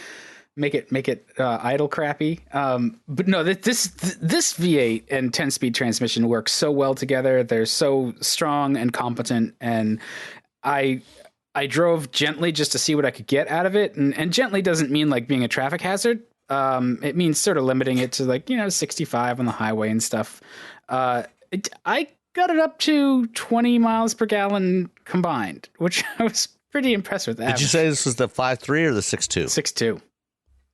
make it idle crappy. But no, this V8 and 10-speed transmission work so well together. They're so strong and competent, and I drove gently just to see what I could get out of it. And gently doesn't mean like being a traffic hazard. It means sort of limiting it to like 65 on the highway and stuff. I got it up to 20 miles per gallon combined, which I was pretty impressed with.
Did you say this was the 5.3 or the 6.2?
6.2.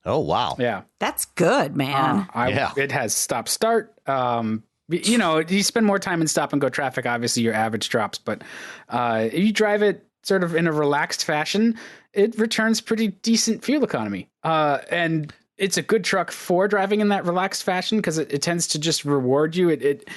Oh wow!
Yeah,
that's good, man.
It has stop start. You spend more time in stop and go traffic. Obviously, your average drops, but if you drive it sort of in a relaxed fashion, it returns pretty decent fuel economy. And it's a good truck for driving in that relaxed fashion because it tends to just reward you. It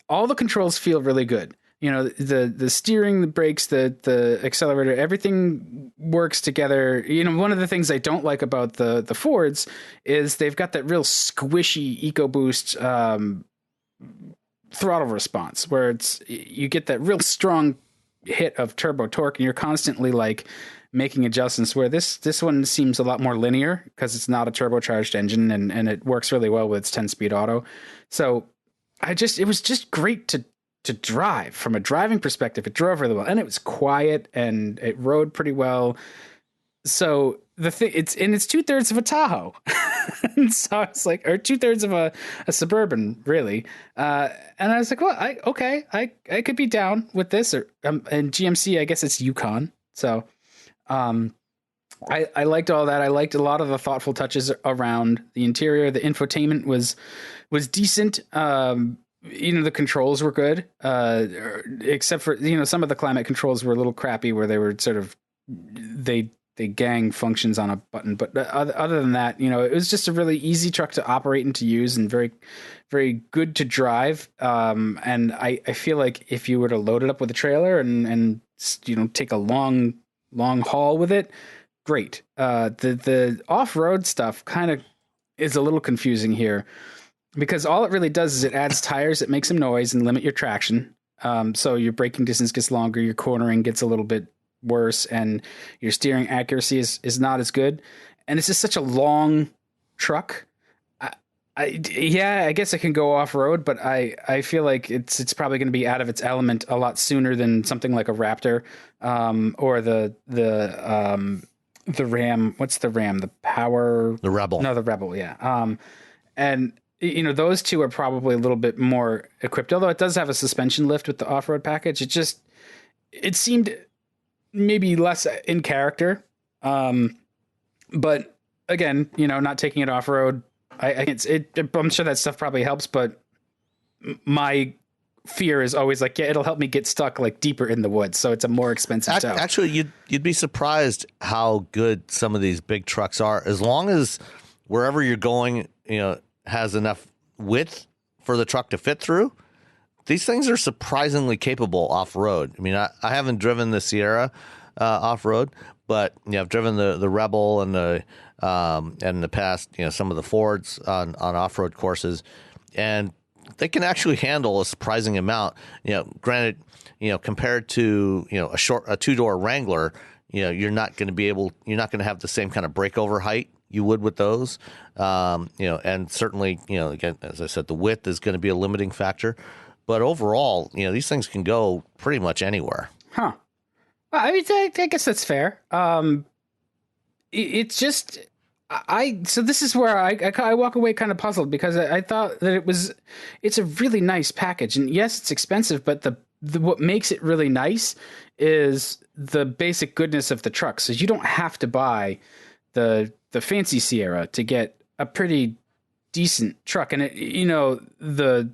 all the controls feel really good. You know, the steering, the brakes, the accelerator, everything works together. You know, one of the things I don't like about the Fords is they've got that real squishy EcoBoost throttle response where you get that real strong hit of turbo torque and you're constantly like making adjustments, where this one seems a lot more linear because it's not a turbocharged engine and it works really well with its 10-speed auto. So it was just great to drive. From a driving perspective, it drove really well, and it was quiet and it rode pretty well. So the thing, it's 2/3 of a Tahoe. And so it's like, or 2/3 of a Suburban, really. And I was like, well, I could be down with this. Or and GMC, I guess it's Yukon. So I liked all that. I liked a lot of the thoughtful touches around the interior. The infotainment was decent. You know, the controls were good, except for, you know, some of the climate controls were a little crappy where they were sort of, they gang functions on a button. But other than that, you know, it was just a really easy truck to operate and to use and very, very good to drive. And I feel like if you were to load it up with a trailer and you know, take a long haul with it, great. The off-road stuff kind of is a little confusing here, because all it really does is it adds tires that make some noise and limit your traction. So your braking distance gets longer, your cornering gets a little bit worse, and your steering accuracy is not as good. And it's just such a long truck. I guess it can go off-road, but I feel like it's probably going to be out of its element a lot sooner than something like a Raptor, or the Ram. What's the Ram? The Rebel. No, the Rebel. Yeah. And you know, those two are probably a little bit more equipped, although it does have a suspension lift with the off-road package. It seemed maybe less in character. But again, you know, not taking it off-road, I'm sure that stuff probably helps, but my fear is always like, yeah, it'll help me get stuck like deeper in the woods. So it's a more expensive tow.
Actually, you'd be surprised how good some of these big trucks are, as long as wherever you're going, you know, has enough width for the truck to fit through. These things are surprisingly capable off-road. I mean, I haven't driven the Sierra off-road, but you know, I've driven the Rebel and in the past, you know, some of the Fords on off-road courses, and they can actually handle a surprising amount. You know, granted, you know, compared to, you know, a two-door Wrangler, you know, you're not going to have the same kind of breakover height you would with those. You know, and certainly, you know, again, as I said, the width is going to be a limiting factor. But overall, you know, these things can go pretty much anywhere.
Huh. Well, I mean, I guess that's fair. It's just, so this is where I walk away kind of puzzled, because I thought that it's a really nice package. And yes, it's expensive, but what makes it really nice is the basic goodness of the truck. So you don't have to buy the fancy Sierra to get a pretty decent truck. And it, you know, the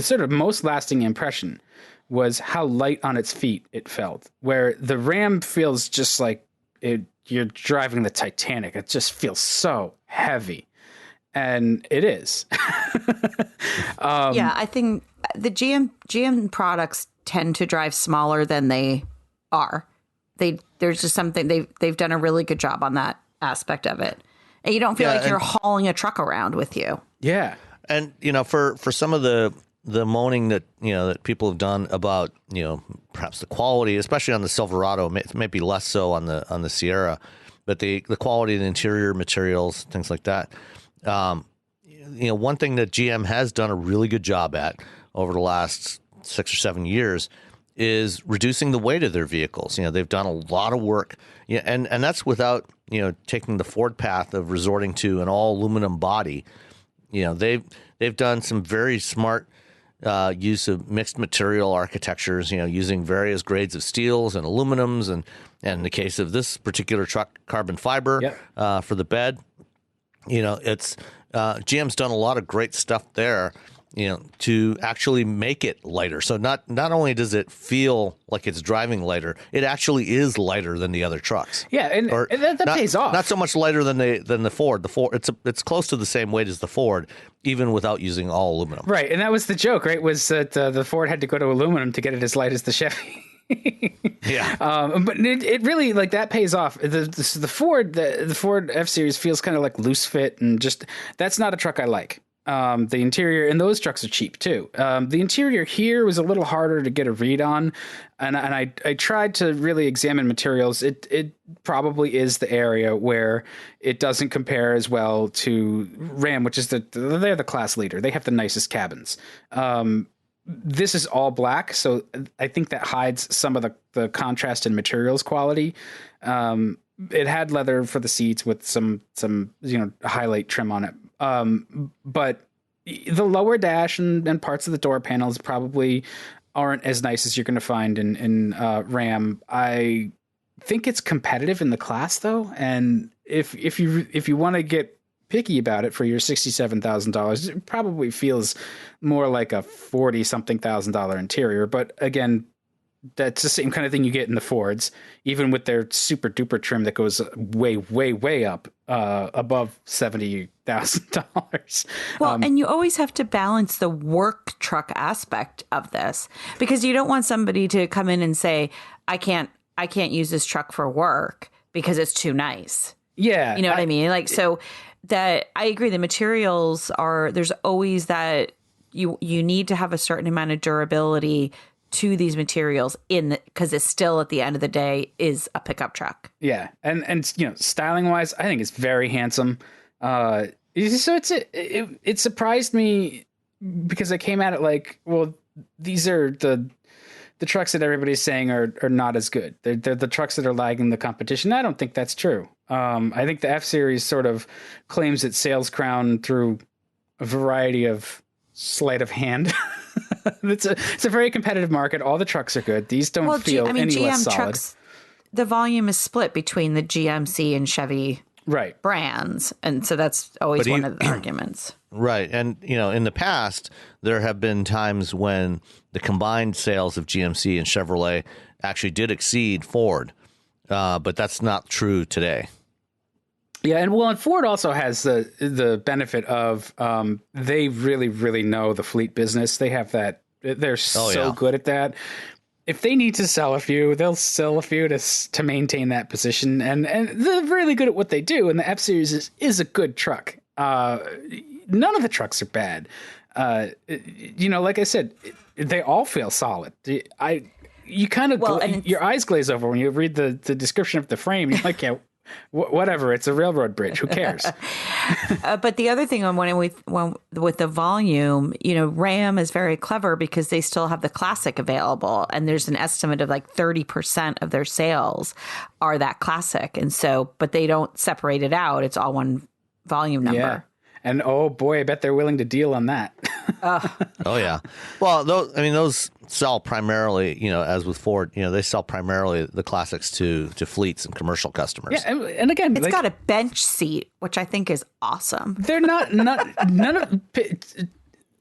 sort of most lasting impression was how light on its feet it felt, where the Ram feels just like you're driving the Titanic. It just feels so heavy, and it is.
Yeah, I think the GM products tend to drive smaller than they are. There's just something they've done a really good job on that aspect of it, and you don't feel like you're hauling a truck around with you.
Yeah,
and you know, for some of the moaning that, you know, that people have done about, you know, perhaps the quality, especially on the Silverado, maybe less so on the Sierra, but the quality of the interior materials, things like that. You know, one thing that GM has done a really good job at over the last 6 or 7 years is reducing the weight of their vehicles. You know, they've done a lot of work, and that's without, you know, taking the Ford path of resorting to an all aluminum body. You know, they've done some very smart use of mixed material architectures, you know, using various grades of steels and aluminums, and in the case of this particular truck, carbon fiber for the bed. You know, it's GM's done a lot of great stuff there, to actually make it lighter. So not only does it feel like it's driving lighter, it actually is lighter than the other trucks.
Yeah, and that pays off.
Not so much lighter than the Ford. The Ford, it's close to the same weight as the Ford, even without using all aluminum.
Right, and that was the joke, right? Was that the Ford had to go to aluminum to get it as light as the Chevy.
Yeah,
but it really, like, that pays off. The Ford F-Series feels kind of like loose fit, and just that's not a truck I like. The interior, and those trucks are cheap too. The interior here was a little harder to get a read on, and I tried to really examine materials. It probably is the area where it doesn't compare as well to Ram, which is they're the class leader. They have the nicest cabins. This is all black, so I think that hides some of the contrast in materials quality. It had leather for the seats with some highlight trim on it. But the lower dash and parts of the door panels probably aren't as nice as you're going to find in Ram. I think it's competitive in the class though, and if you want to get picky about it for your $67,000, it probably feels more like a $40,000 interior. But again, that's the same kind of thing you get in the Fords, even with their super duper trim that goes way, way, way up above $70,000.
Well, and you always have to balance the work truck aspect of this, because you don't want somebody to come in and say, I can't use this truck for work because it's too nice.
Yeah.
You know what I mean? Like, so that I agree. The materials there's always that you need to have a certain amount of durability to these materials because it's still, at the end of the day, is a pickup truck.
Yeah. And styling wise, I think it's very handsome. So it surprised me because I came at it like, well, these are the trucks that everybody's saying are not as good. They're the trucks that are lagging the competition. I don't think that's true. I think the F-Series sort of claims its sales crown through a variety of sleight of hand. It's a very competitive market. All the trucks are good. These don't feel any
GM
less solid.
trucks, the volume is split between the GMC and Chevy brands, and so that's always one of the arguments.
Right. And, in the past, there have been times when the combined sales of GMC and Chevrolet actually did exceed Ford, but that's not true today.
Yeah, and Ford also has the benefit of they really, really know the fleet business. They have that. They're good at that. If they need to sell a few, they'll sell a few to maintain that position. And they're really good at what they do. And the F-Series is a good truck. None of the trucks are bad. Like I said, they all feel solid. You kind of your eyes glaze over when you read the description of the frame. You're like, yeah. Whatever, it's a railroad bridge. Who cares?
But the other thing I'm wondering with the volume, Ram is very clever because they still have the Classic available, and there's an estimate of like 30% of their sales are that Classic, and so but they don't separate it out. It's all one volume number.
Yeah. And oh boy, I bet they're willing to deal on that.
Oh yeah. Well, those sell primarily, as with Ford, they sell primarily the Classics to fleets and commercial customers.
Yeah, and again,
it's got a bench seat, which I think is awesome.
They're none of.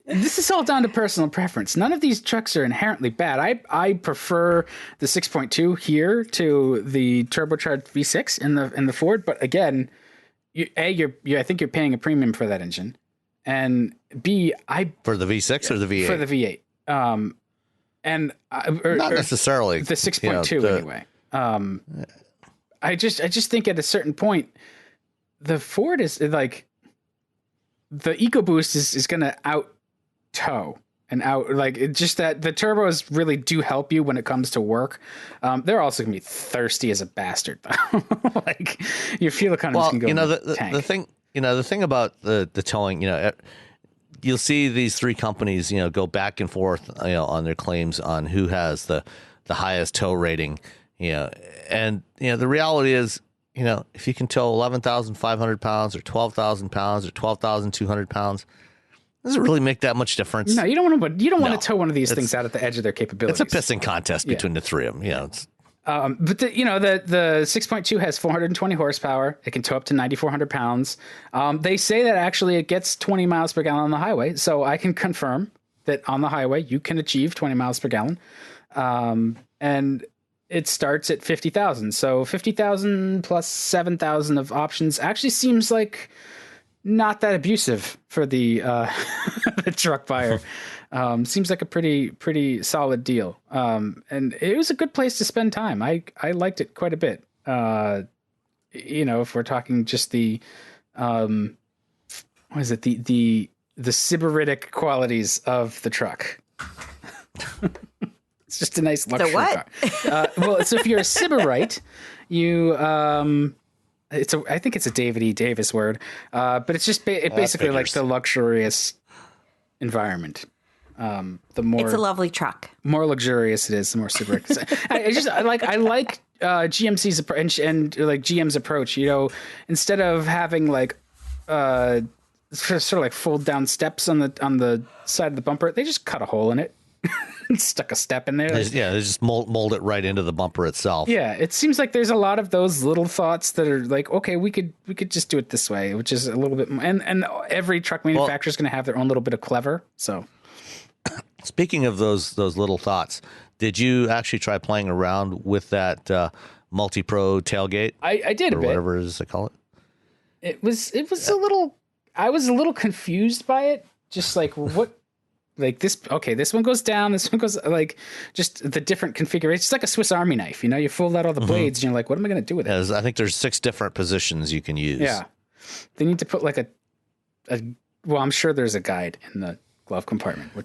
This is all down to personal preference. None of these trucks are inherently bad. I prefer the 6.2 here to the turbocharged V6 in the Ford, but again. I think you're paying a premium for that engine, and B,
for the V6 or the V8
for the V8,
not necessarily
the 6.2 anyway. I just think at a certain point, the Ford is like the EcoBoost is going to out tow. And out, like, it's just that the turbos really do help you when it comes to work. They're also gonna be thirsty as a bastard, though. Like your fuel economy can go.
The thing about the towing, you'll see these three companies, go back and forth, on their claims on who has the highest tow rating, and the reality is, if you can tow 11,500 pounds or 12,000 pounds or 12,200 pounds. Does it really make that much difference?
No, you don't want to tow one of these things out at the edge of their capabilities.
It's a pissing contest between the three of them.
But the 6.2 has 420 horsepower. It can tow up to 9,400 pounds. They say that actually it gets 20 miles per gallon on the highway. So I can confirm that on the highway, you can achieve 20 miles per gallon. And it starts at 50,000. So 50,000 plus 7,000 of options actually seems like not that abusive for the the truck buyer. Seems like a pretty solid deal. And it was a good place to spend time. I liked it quite a bit. If we're talking just the the sybaritic qualities of the truck. It's just a nice luxury car. So if you're a sybarite, I think it's a David E. Davis word, but it's just basically like the luxurious environment. The more
it's a lovely truck.
More luxurious it is, the more super. I like GMC's approach and like GM's approach. Instead of having like sort of like fold down steps on the side of the bumper, they just cut a hole in it. Stuck a step in there.
They just mold it right into the bumper itself.
Yeah, it seems like there's a lot of those little thoughts that are like, okay, we could just do it this way, which is a little bit. And every truck manufacturer is going to have their own little bit of clever. So,
speaking of those little thoughts, did you actually try playing around with that multi-pro tailgate?
I did
or
a bit.
Whatever it is they call it.
It was a little. I was a little confused by it. Just like what. Like this, okay, this one goes down, this one goes, like, just the different configurations. It's like a Swiss Army knife, you fold out all the blades, and you're like, what am I going to do with it?
I think there's 6 different positions you can use.
Yeah. They need to put like well, I'm sure there's a guide in the glove compartment. I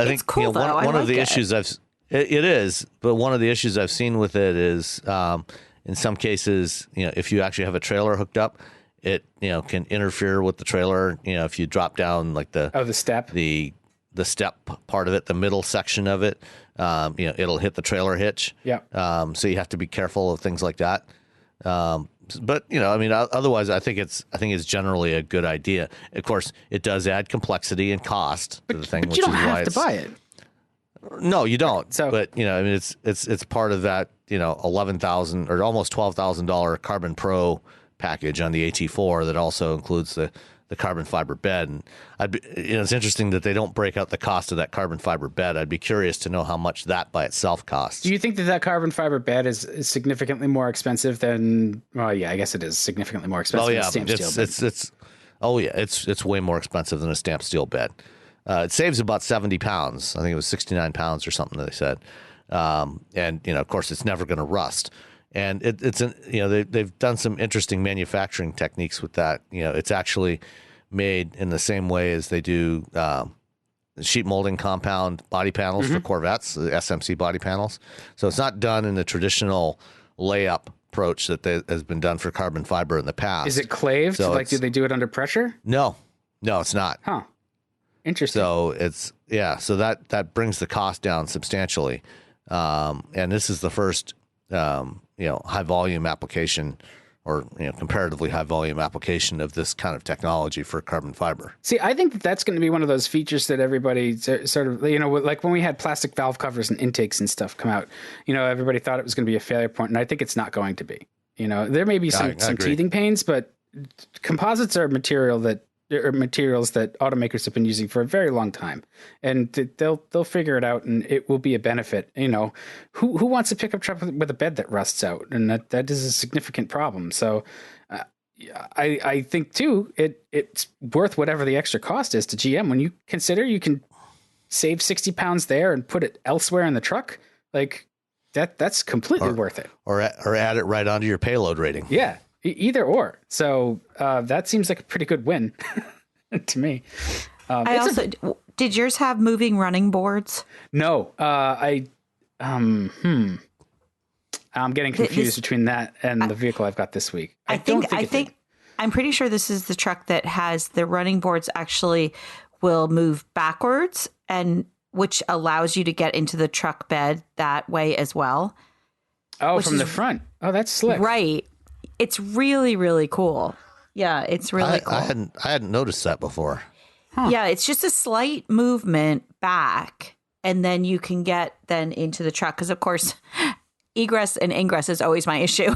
think cool,
one of the issues it is, but one of the issues I've seen with it is, in some cases, if you actually have a trailer hooked up, it, can interfere with the trailer. If you drop down like the
step,
the step part of it, the middle section of it, it'll hit the trailer hitch.
Yeah.
So you have to be careful of things like that. But otherwise, I think it's generally a good idea. Of course, it does add complexity and cost to the thing,
but you don't have to buy it.
No, you don't.
So,
but it's part of that $11,000 or almost $12,000 CarbonPro package on the AT4 that also includes the carbon fiber bed. And it's interesting that they don't break out the cost of that carbon fiber bed. I'd be curious to know how much that by itself costs.
Do you think that carbon fiber bed is significantly more expensive than? Well, yeah, I guess it is significantly more expensive.
Oh yeah,
than stamped steel
it's way more expensive than a stamped steel bed. It saves about 70 pounds. I think it was 69 pounds or something that they said. And of course, it's never going to rust. And they've done some interesting manufacturing techniques with that. It's actually made in the same way as they do sheet molding compound body panels for Corvettes, the SMC body panels. So it's not done in the traditional layup approach that has been done for carbon fiber in the past.
Is it claved? So do they do it under pressure?
No, it's not.
Huh. Interesting.
So so that brings the cost down substantially. And this is the first high volume application or comparatively high volume application of this kind of technology for carbon fiber.
See, I think that's going to be one of those features that everybody sort of, like when we had plastic valve covers and intakes and stuff come out, everybody thought it was going to be a failure point, and I think it's not going to be. There may be some teething pains, but composites are materials that automakers have been using for a very long time, and they'll figure it out, and it will be a benefit. Who wants to pick up truck with a bed that rusts out, and that is a significant problem. So, I think too it's worth whatever the extra cost is to GM when you consider you can save 60 pounds there and put it elsewhere in the truck. Like that's completely worth it.
Or add it right onto your payload rating.
Yeah. Either or. So that seems like a pretty good win to me.
Did yours have moving running boards?
No. I'm getting confused between that and the vehicle I've got this week. I think
I'm pretty sure this is the truck that has the running boards actually will move backwards, and which allows you to get into the truck bed that way as well.
Oh, from the front. Oh, that's slick.
Right. It's really, really cool. Yeah, it's really cool.
I hadn't noticed that before.
Huh. Yeah, it's just a slight movement back, and then you can get into the truck. Because, of course, egress and ingress is always my issue.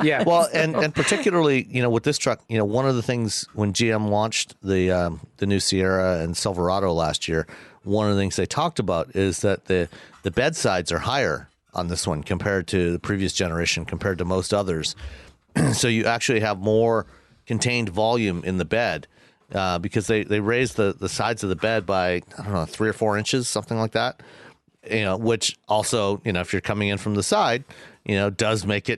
Yeah.
Well, and particularly, with this truck, one of the things when GM launched the new Sierra and Silverado last year, one of the things they talked about is that the bed sides are higher on this one compared to the previous generation, compared to most others. So you actually have more contained volume in the bed because they raised the sides of the bed by, I don't know, 3 or 4 inches, something like that. Which also, if you're coming in from the side, does make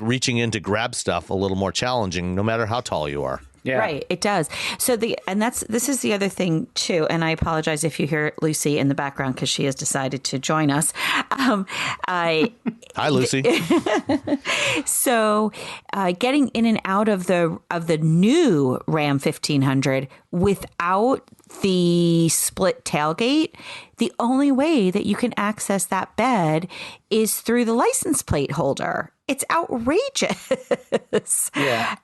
reaching in to grab stuff a little more challenging, no matter how tall you are.
Yeah.
Right, it does. So this is the other thing too, and I apologize if you hear Lucy in the background because she has decided to join us. Hi,
Lucy.
So, getting in and out of the new Ram 1500 without the split tailgate, the only way that you can access that bed is through the license plate holder. It's outrageous.
Yeah.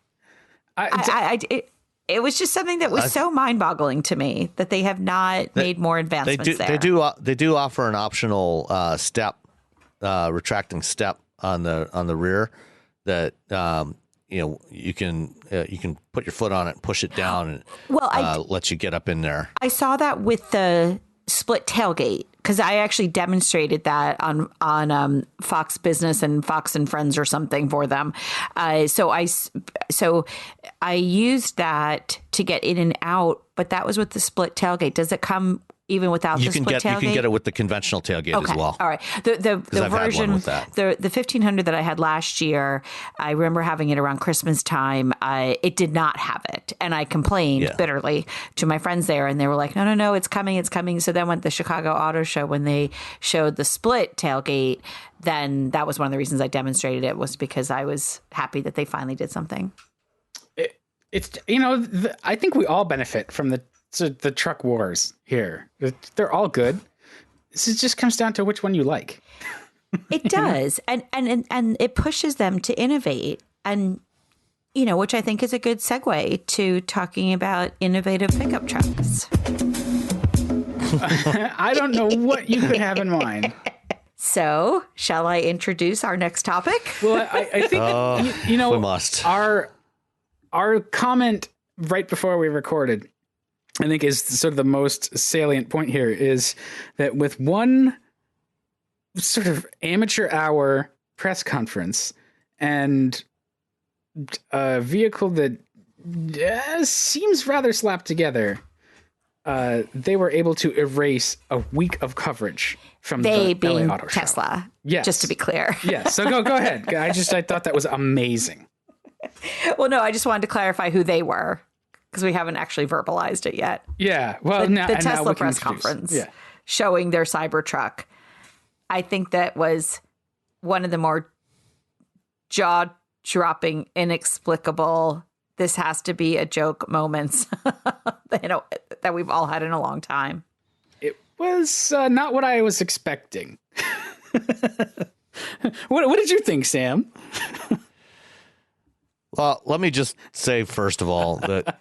It was just something that was so mind-boggling to me that they have not made more advancements there.
They do offer an optional retracting step on the rear that you can put your foot on it, and push it down, and let you get up in there. I
saw that with the split tailgate because I actually demonstrated that on Fox Business and Fox and Friends or something for them. So I used that to get in and out, but that was with the split tailgate. Does it come even without the split tailgate?
You can get it with the conventional tailgate as well.
All right. The version, the 1500 that I had last year, I remember having it around Christmas time. It did not have it. And I complained bitterly to my friends there. And they were like, no, it's coming. It's coming. So then went the Chicago Auto Show when they showed the split tailgate. Then that was one of the reasons I demonstrated it, was because I was happy that they finally did something.
I think we all benefit from the truck wars here. They're all good. This just comes down to which one you like.
It does. And it pushes them to innovate. And, which I think is a good segue to talking about innovative pickup trucks.
I don't know what you could have in mind.
So, shall I introduce our next topic?
Well, I think, we
must.
Our comment right before we recorded, I think, is sort of the most salient point here, is that with one sort of amateur hour press conference and a vehicle that seems rather slapped together, they were able to erase a week of coverage from the LA Auto Show.
Tesla.
Yes.
Just to be clear.
Yes. So go ahead. I thought that was amazing.
Well, no, I just wanted to clarify who they were, because we haven't actually verbalized it yet.
Yeah. Well,
the Tesla press conference showing their Cybertruck. I think that was one of the more jaw-dropping, inexplicable, this has to be a joke moments that we've all had in a long time.
It was not what I was expecting. What did you think, Sam?
Well, let me just say, first of all, that,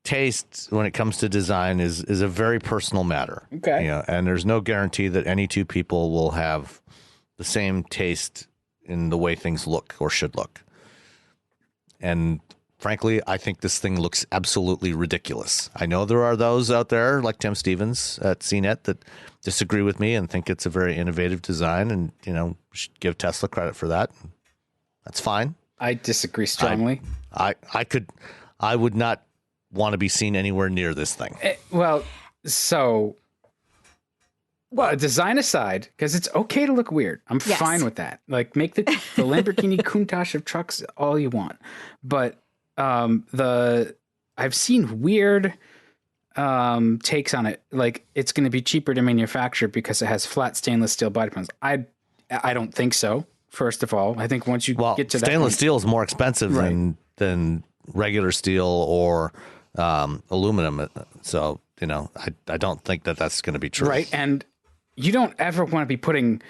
taste when it comes to design is a very personal matter.
Okay.
And there's no guarantee that any two people will have the same taste in the way things look or should look. And frankly, I think this thing looks absolutely ridiculous. I know there are those out there like Tim Stevens at CNET that disagree with me and think it's a very innovative design, and, we should give Tesla credit for that. That's fine.
I disagree strongly.
I would not want to be seen anywhere near this thing.
Design aside, because it's okay to look weird. I'm fine with that. Like, make the Lamborghini Countach of trucks all you want. But I've seen weird takes on it. Like, it's going to be cheaper to manufacture because it has flat stainless steel body panels. I don't think so. First of all, I think once you get to that
stainless steel is more expensive than regular steel or aluminum. So, I don't think that's going to be true.
Right. And you don't ever want to be putting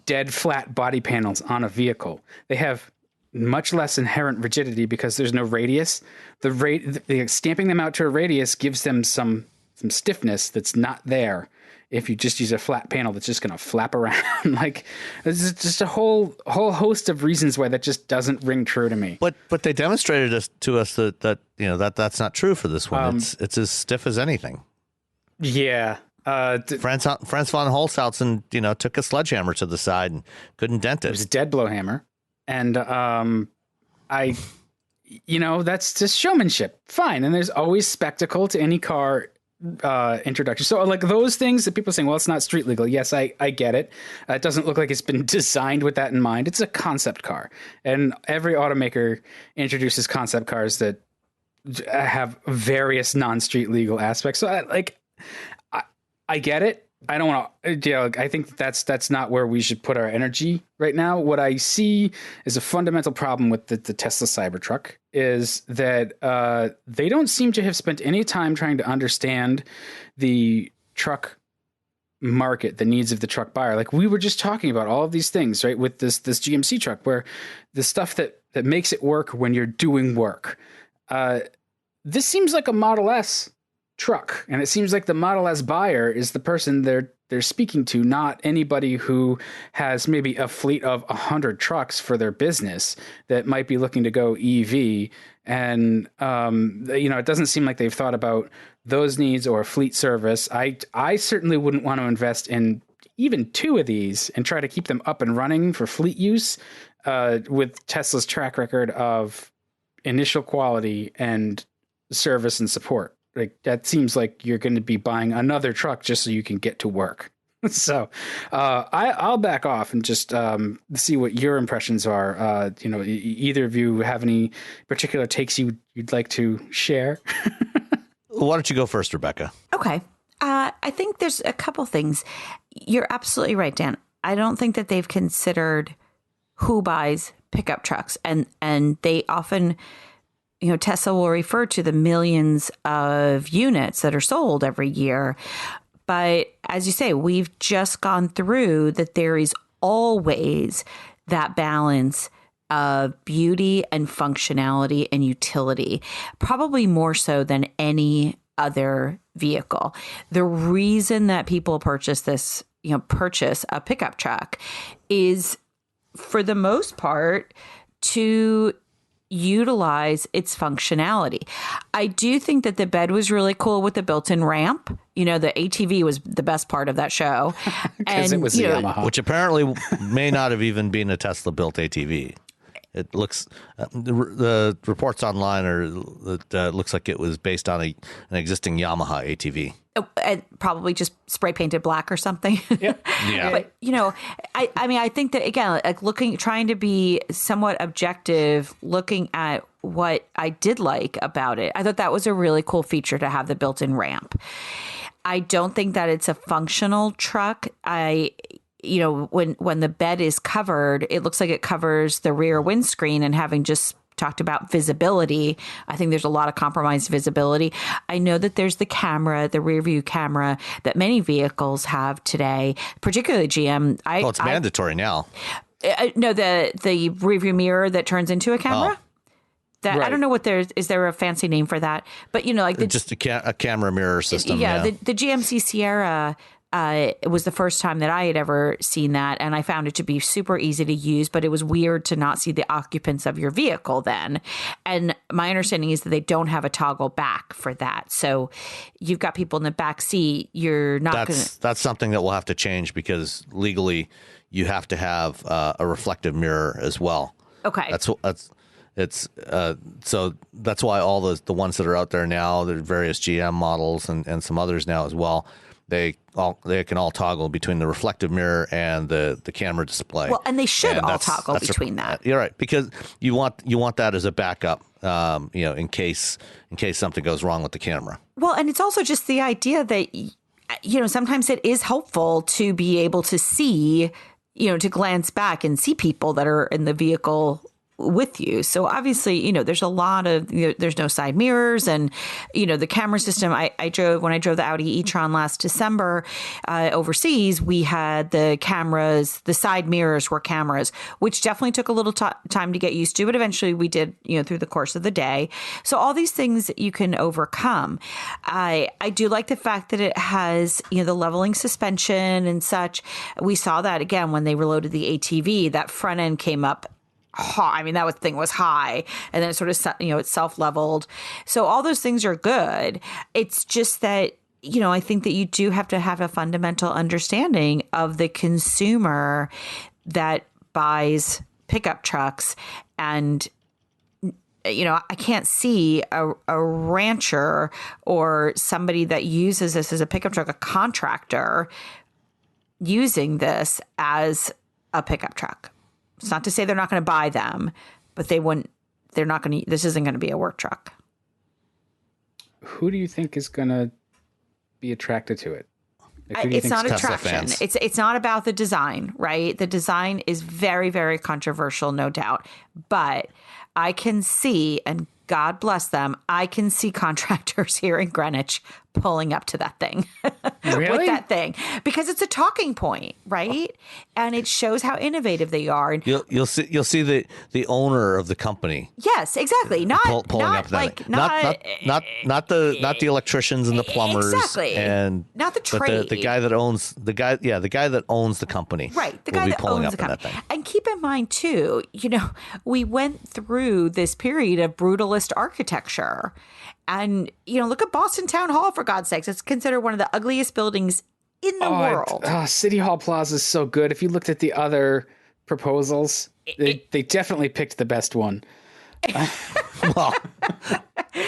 dead flat body panels on a vehicle. They have much less inherent rigidity because there's no radius. The stamping them out to a radius gives them some stiffness that's not there if you just use a flat panel that's just going to flap around. Like, there's just a whole host of reasons why that just doesn't ring true to me.
But they demonstrated to us that that's not true for this one. It's as stiff as anything.
Yeah.
Franz von Holzhausen, took a sledgehammer to the side and couldn't dent it.
It was a dead blow hammer. And that's just showmanship. Fine. And there's always spectacle to any car introduction. So like those things that people are saying, well, it's not street legal. Yes, I get it. It doesn't look like it's been designed with that in mind. It's a concept car. And every automaker introduces concept cars that have various non-street legal aspects. So I get it. I don't want to, I think that's not where we should put our energy right now. What I see is a fundamental problem with the Tesla Cybertruck is that they don't seem to have spent any time trying to understand the truck market, the needs of the truck buyer. Like we were just talking about all of these things, right? With this GMC truck, where the stuff that makes it work when you're doing work. This seems like a Model S truck, and it seems like the Model S buyer is the person they're speaking to, not anybody who has maybe a fleet of 100 trucks for their business that might be looking to go EV. And it doesn't seem like they've thought about those needs or fleet service. I certainly wouldn't want to invest in even 2 of these and try to keep them up and running for fleet use with Tesla's track record of initial quality and service and support. Like that seems like you're going to be buying another truck just so you can get to work. So I'll back off and just see what your impressions are. Either of you have any particular takes you'd like to share?
Why don't you go first, Rebecca?
Okay. I think there's a couple things. You're absolutely right, Dan. I don't think that they've considered who buys pickup trucks, and they often, Tesla will refer to the millions of units that are sold every year. But as you say, we've just gone through that there is always that balance of beauty and functionality and utility, probably more so than any other vehicle. The reason that people purchase a pickup truck is, for the most part, to utilize its functionality. I do think that the bed was really cool with the built-in ramp. The ATV was the best part of that show.
Because it was a Yamaha.
Which apparently may not have even been a Tesla-built ATV. It looks, the reports online are that looks like it was based on an existing Yamaha ATV.
And probably just spray painted black or something.
Yep.
Yeah.
But, I think that, again, like trying to be somewhat objective, looking at what I did like about it. I thought that was a really cool feature to have the built-in ramp. I don't think that it's a functional truck. When the bed is covered, it looks like it covers the rear windscreen, and having just talked about visibility, I think there's a lot of compromised visibility. I know that there's the camera, the rear view camera that many vehicles have today, particularly GM.
It's mandatory now.
No, the rear view mirror that turns into a camera.
Oh.
That right. I don't know what is there a fancy name for that? But
just a camera mirror system.
Yeah. The GMC Sierra. It was the first time that I had ever seen that, and I found it to be super easy to use, but it was weird to not see the occupants of your vehicle then. And my understanding is that they don't have a toggle back for that. So you've got people in the back seat. You're not going to...
That's something that we'll have to change, because legally you have to have a reflective mirror as well.
Okay.
So that's why all the ones that are out there now, the various GM models and some others now as well, they can all toggle between the reflective mirror and the camera display.
Well, and they should all toggle between that.
You're right, because you want that as a backup, in case something goes wrong with the camera.
Well, and it's also just the idea that sometimes it is helpful to be able to see, to glance back and see people that are in the vehicle with you. So obviously, there's a lot of, there's no side mirrors, and, the camera system. When I drove the Audi e-Tron last December overseas, we had the cameras, the side mirrors were cameras, which definitely took a little time to get used to, but eventually we did, through the course of the day. So all these things you can overcome. I do like the fact that it has, the leveling suspension and such. We saw that again when they reloaded the ATV, that front end came up high. I mean, thing was high, and then it sort of, it self-leveled. So all those things are good. It's just that, I think that you do have to have a fundamental understanding of the consumer that buys pickup trucks. And, I can't see a rancher or somebody that uses this as a pickup truck, a contractor, using this as a pickup truck. It's not to say they're not going to buy them, but this isn't going to be a work truck.
Who do you think is going to be attracted to it?
It's not attraction. It's not about the design, right? The design is very, very controversial, no doubt. But I can see, and God bless them, I can see contractors here in Greenwich pulling up to that thing.
Really?
With that thing. Because it's a talking point, right? And it shows how innovative they are. And
you'll see the owner of the company.
Yes, exactly. Not
the electricians and the plumbers.
Exactly.
And
not the trade.
But the guy that owns the guy that owns the company.
Right. The guy that owns the company. And keep in mind too, we went through this period of brutalist architecture. And, look at Boston Town Hall, for God's sakes. It's considered one of the ugliest buildings in the world.
City Hall Plaza is so good. If you looked at the other proposals, they definitely picked the best one.
Well,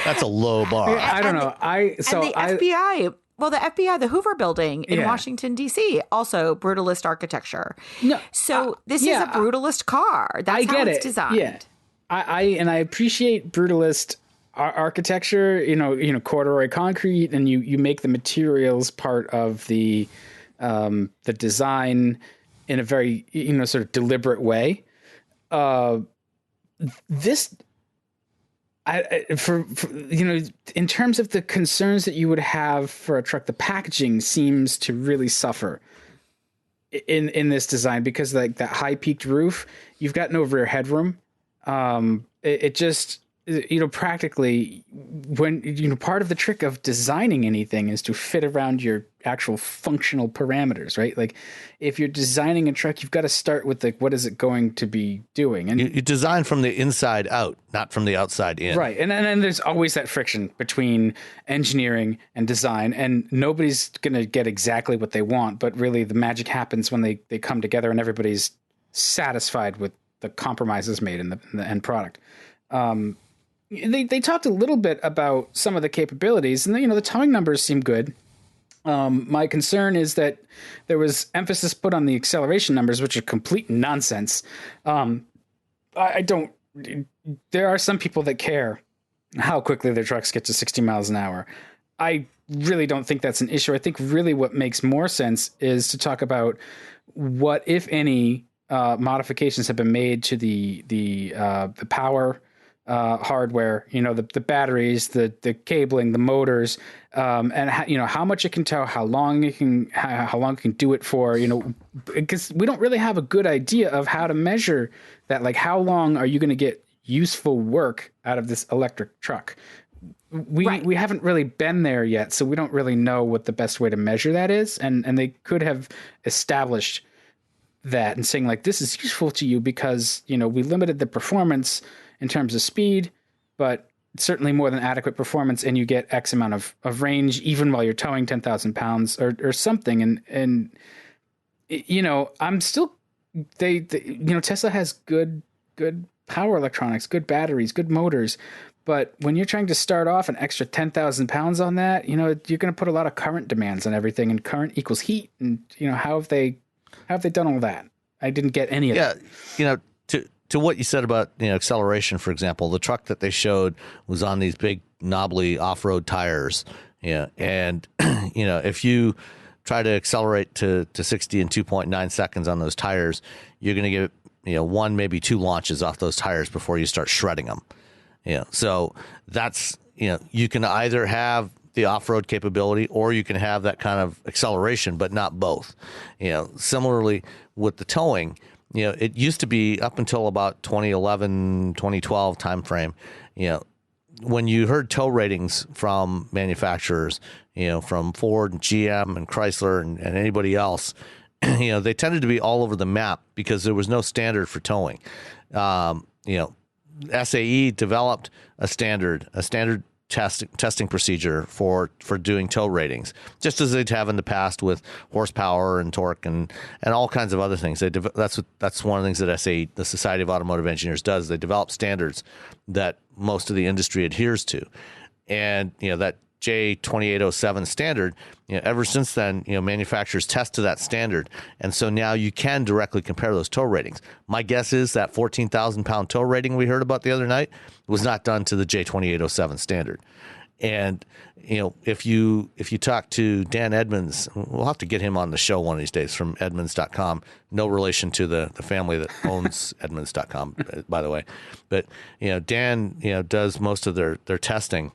that's a low bar.
Yeah, I don't know.
FBI, the FBI, the Hoover Building in Washington, D.C., also brutalist architecture. No, so this is a brutalist car. That's how it's designed.
Yeah, I appreciate brutalist architecture, corduroy concrete, and you make the materials part of the design in a very, sort of deliberate way. This, in terms of the concerns that you would have for a truck, the packaging seems to really suffer in this design, because like that high peaked roof, you've got no rear headroom. It just, practically, when, part of the trick of designing anything is to fit around your actual functional parameters, right? Like if you're designing a truck, you've got to start with what is it going to be doing? And
you design from the inside out, not from the outside in. Right.
And then there's always that friction between engineering and design, and nobody's going to get exactly what they want, but really the magic happens when they come together and everybody's satisfied with the compromises made in the end product. They talked a little bit about some of the capabilities, and the towing numbers seem good. My concern is that there was emphasis put on the acceleration numbers, which are complete nonsense. I don't. There are some people that care how quickly their trucks get to 60 miles an hour. I really don't think that's an issue. I think really what makes more sense is to talk about what, if any, modifications have been made to the power hardware, the batteries, the cabling, the motors, and how much it can tow, how long it can do it for, because we don't really have a good idea of how to measure that. Like, how long are you going to get useful work out of this electric truck? We haven't really been there yet, so we don't really know what the best way to measure that is. And they could have established that and saying, like, this is useful to you because, we limited the performance in terms of speed, but certainly more than adequate performance, and you get X amount of range even while you're towing 10,000 pounds or something. And I'm still, Tesla has good power electronics, good batteries, good motors. But when you're trying to start off an extra 10,000 pounds on that, you're going to put a lot of current demands on everything, and current equals heat. And, how have they done all that? I didn't get any of that.
Yeah. To what you said about acceleration, for example, the truck that they showed was on these big knobbly off-road tires. Yeah, and if you try to accelerate to 60 in 2.9 seconds on those tires, you're going to get, one, maybe two launches off those tires before you start shredding them. So that's, you can either have the off-road capability or you can have that kind of acceleration, but not both. Similarly with the towing, it used to be up until about 2011, 2012 timeframe, when you heard tow ratings from manufacturers, from Ford and GM and Chrysler and anybody else, they tended to be all over the map because there was no standard for towing. SAE developed a standard testing procedure for doing tow ratings, just as they'd have in the past with horsepower and torque and all kinds of other things. That's one of the things that SAE, the Society of Automotive Engineers, does. They develop standards that most of the industry adheres to, and that J2807 standard, ever since then, manufacturers test to that standard. And so now you can directly compare those tow ratings. My guess is that 14,000 pound tow rating we heard about the other night was not done to the J2807 standard. And, if you talk to Dan Edmonds, we'll have to get him on the show one of these days, from Edmonds.com. No relation to the family that owns Edmonds.com, by the way. But, Dan, does most of their testing.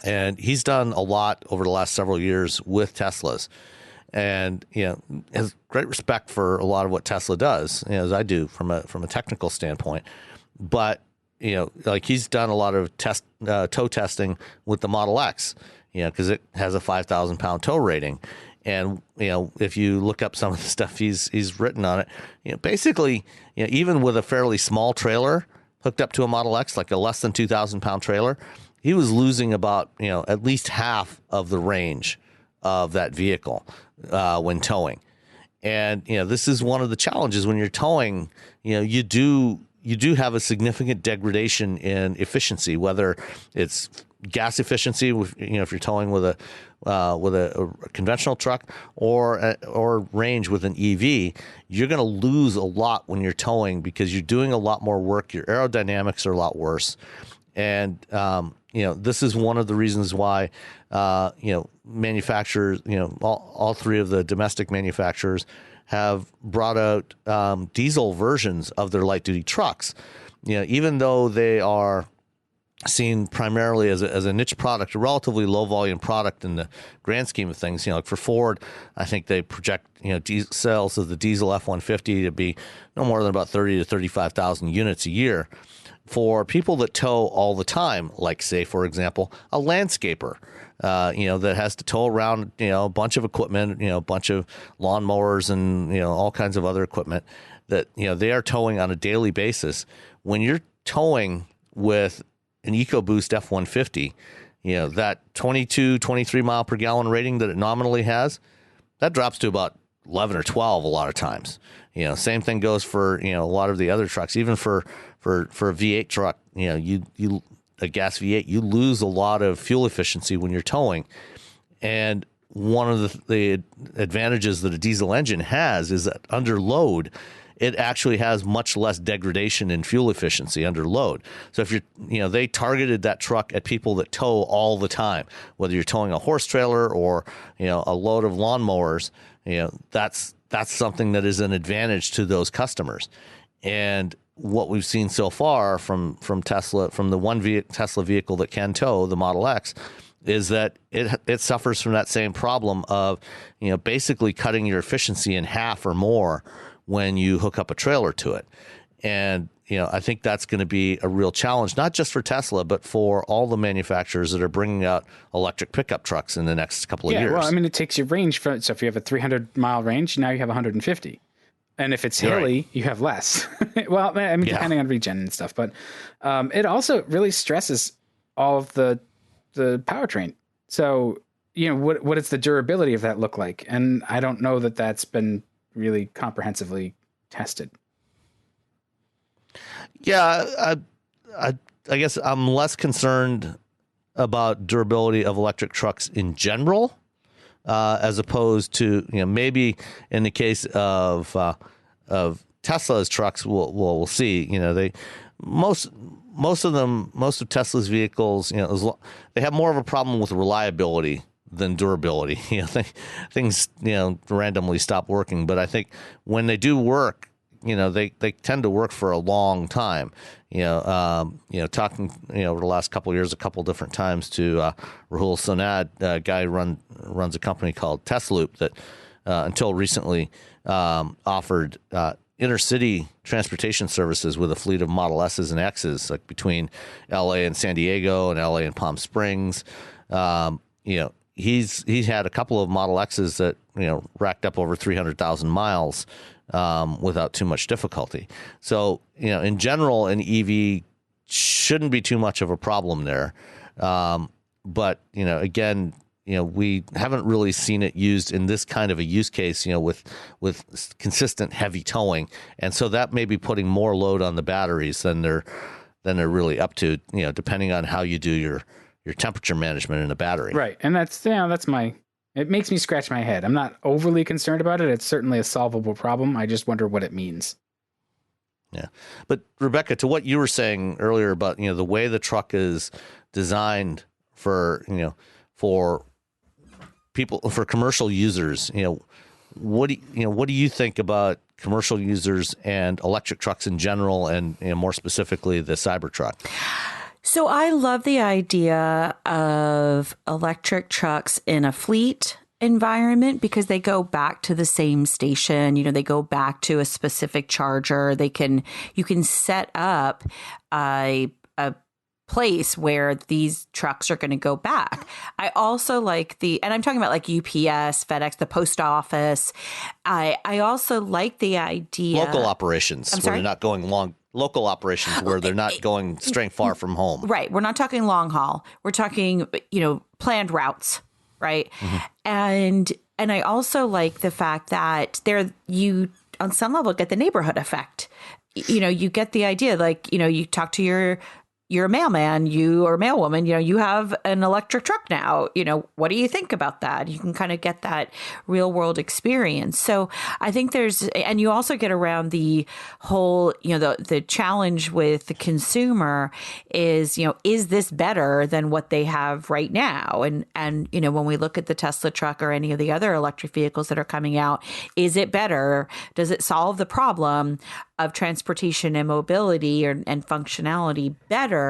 And he's done a lot over the last several years with Teslas, and has great respect for a lot of what Tesla does, as I do from a technical standpoint. But like he's done a lot of tow testing with the Model X, because it has a 5,000 pound tow rating. And if you look up some of the stuff he's written on it, basically, even with a fairly small trailer hooked up to a Model X, like a less than 2,000 pound trailer, he was losing about, at least half of the range of that vehicle when towing. And, this is one of the challenges when you're towing. You do have a significant degradation in efficiency, whether it's gas efficiency, if you're towing with a conventional truck, or range with an EV. You're going to lose a lot when you're towing because you're doing a lot more work. Your aerodynamics are a lot worse. And, this is one of the reasons why, manufacturers, all three of the domestic manufacturers have brought out diesel versions of their light duty trucks. Even though they are seen primarily as a niche product, a relatively low volume product in the grand scheme of things. Like for Ford, I think they project, sales of the diesel F-150 to be no more than about 30 to 35,000 units a year. For people that tow all the time, like, say, for example, a landscaper, that has to tow around, a bunch of equipment, a bunch of lawnmowers and, all kinds of other equipment that, they are towing on a daily basis. When you're towing with an EcoBoost F-150, that 22, 23 mile per gallon rating that it nominally has, that drops to about 11 or 12 a lot of times. Same thing goes for, a lot of the other trucks, even for a V8 truck, a gas V8, you lose a lot of fuel efficiency when you're towing. And one of the advantages that a diesel engine has is that under load, it actually has much less degradation in fuel efficiency under load. So if they targeted that truck at people that tow all the time, whether you're towing a horse trailer or, a load of lawnmowers, that's something that is an advantage to those customers. And what we've seen so far from Tesla, from the one Tesla vehicle that can tow, the Model X, is that it suffers from that same problem of, basically cutting your efficiency in half or more when you hook up a trailer to it. And, I think that's going to be a real challenge, not just for Tesla, but for all the manufacturers that are bringing out electric pickup trucks in the next couple of years.
Well, it takes your range so if you have a 300 mile range, now you have 150. And if it's hilly, right, you have less. Well, depending on regen and stuff. But it also really stresses all of the powertrain. So, what does the durability of that look like? And I don't know that that's been really comprehensively tested.
Yeah, I guess I'm less concerned about durability of electric trucks in general, as opposed to, maybe in the case of Tesla's trucks, we'll see. Most of Tesla's vehicles, they have more of a problem with reliability than durability. Things randomly stop working, but I think when they do work, they tend to work for a long time. Talking over the last couple of years, a couple different times to Rahul Sonad, a guy who runs a company called Tesloop that until recently offered intercity transportation services with a fleet of Model S's and X's, like between L.A. and San Diego and L.A. and Palm Springs. He's had a couple of Model X's that racked up over 300,000 miles without too much difficulty. So in general, an EV shouldn't be too much of a problem there. But again, we haven't really seen it used in this kind of a use case, with consistent heavy towing, and so that may be putting more load on the batteries than they're really up to, depending on how you do your temperature management in the battery.
Right, and that's it makes me scratch my head. I'm not overly concerned about it. It's certainly a solvable problem. I just wonder what it means.
Yeah, but Rebecca, to what you were saying earlier about the way the truck is designed for people, for commercial users, what do you think about commercial users and electric trucks in general, and more specifically the Cybertruck?
So I love the idea of electric trucks in a fleet environment because they go back to the same station. They go back to a specific charger. You can set up a place where these trucks are going to go back. I also like and I'm talking about like UPS, FedEx, the post office. I also like the idea.
Local operations where they're not going long. Local operations where they're not going straight far from home. Right.
We're not talking long haul. We're talking, planned routes. Right. Mm-hmm. And I also like the fact that you on some level get the neighborhood effect. You get the idea, like, you talk to you're a mailman, or a mailwoman, you have an electric truck now. What do you think about that? You can kind of get that real world experience. So I think and you also get around the whole, the challenge with the consumer is this better than what they have right now? And when we look at the Tesla truck or any of the other electric vehicles that are coming out, is it better? Does it solve the problem of transportation and mobility and functionality better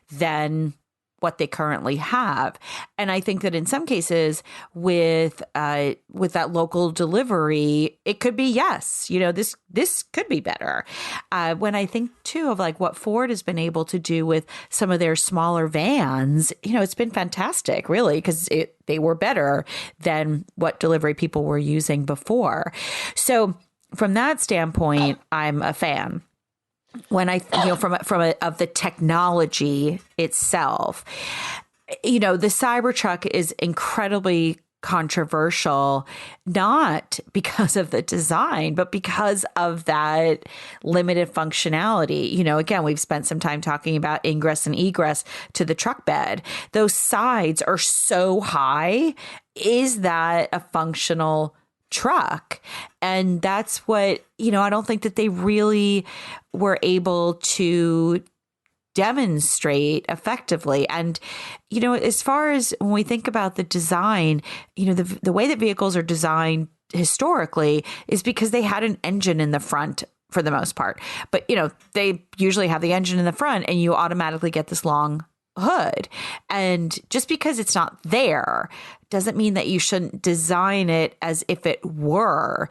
than what they currently have? And I think that in some cases with that local delivery, it could be yes. This could be better. When I think too of like what Ford has been able to do with some of their smaller vans, it's been fantastic, really, because they were better than what delivery people were using before. So from that standpoint, I'm a fan. When I, of the technology itself, the Cybertruck is incredibly controversial, not because of the design, but because of that limited functionality. Again, we've spent some time talking about ingress and egress to the truck bed. Those sides are so high. Is that a functional truck? And that's what, I don't think that they really were able to demonstrate effectively. And, as far as when we think about the design, the way that vehicles are designed historically is because they had an engine in the front for the most part. But, they usually have the engine in the front and you automatically get this long hood. And just because it's not there doesn't mean that you shouldn't design it as if it were,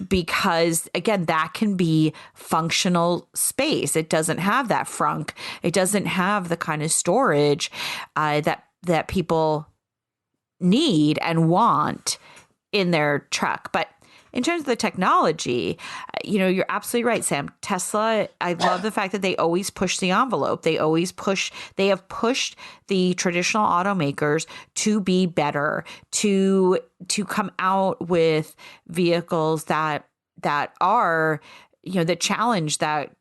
because again, that can be functional space. It doesn't have that frunk. It doesn't have the kind of storage that people need and want in their truck. But in terms of the technology, you're absolutely right, Sam. Tesla, I love the fact that they always push the envelope. They have pushed the traditional automakers to be better, to come out with vehicles that are, that challenge that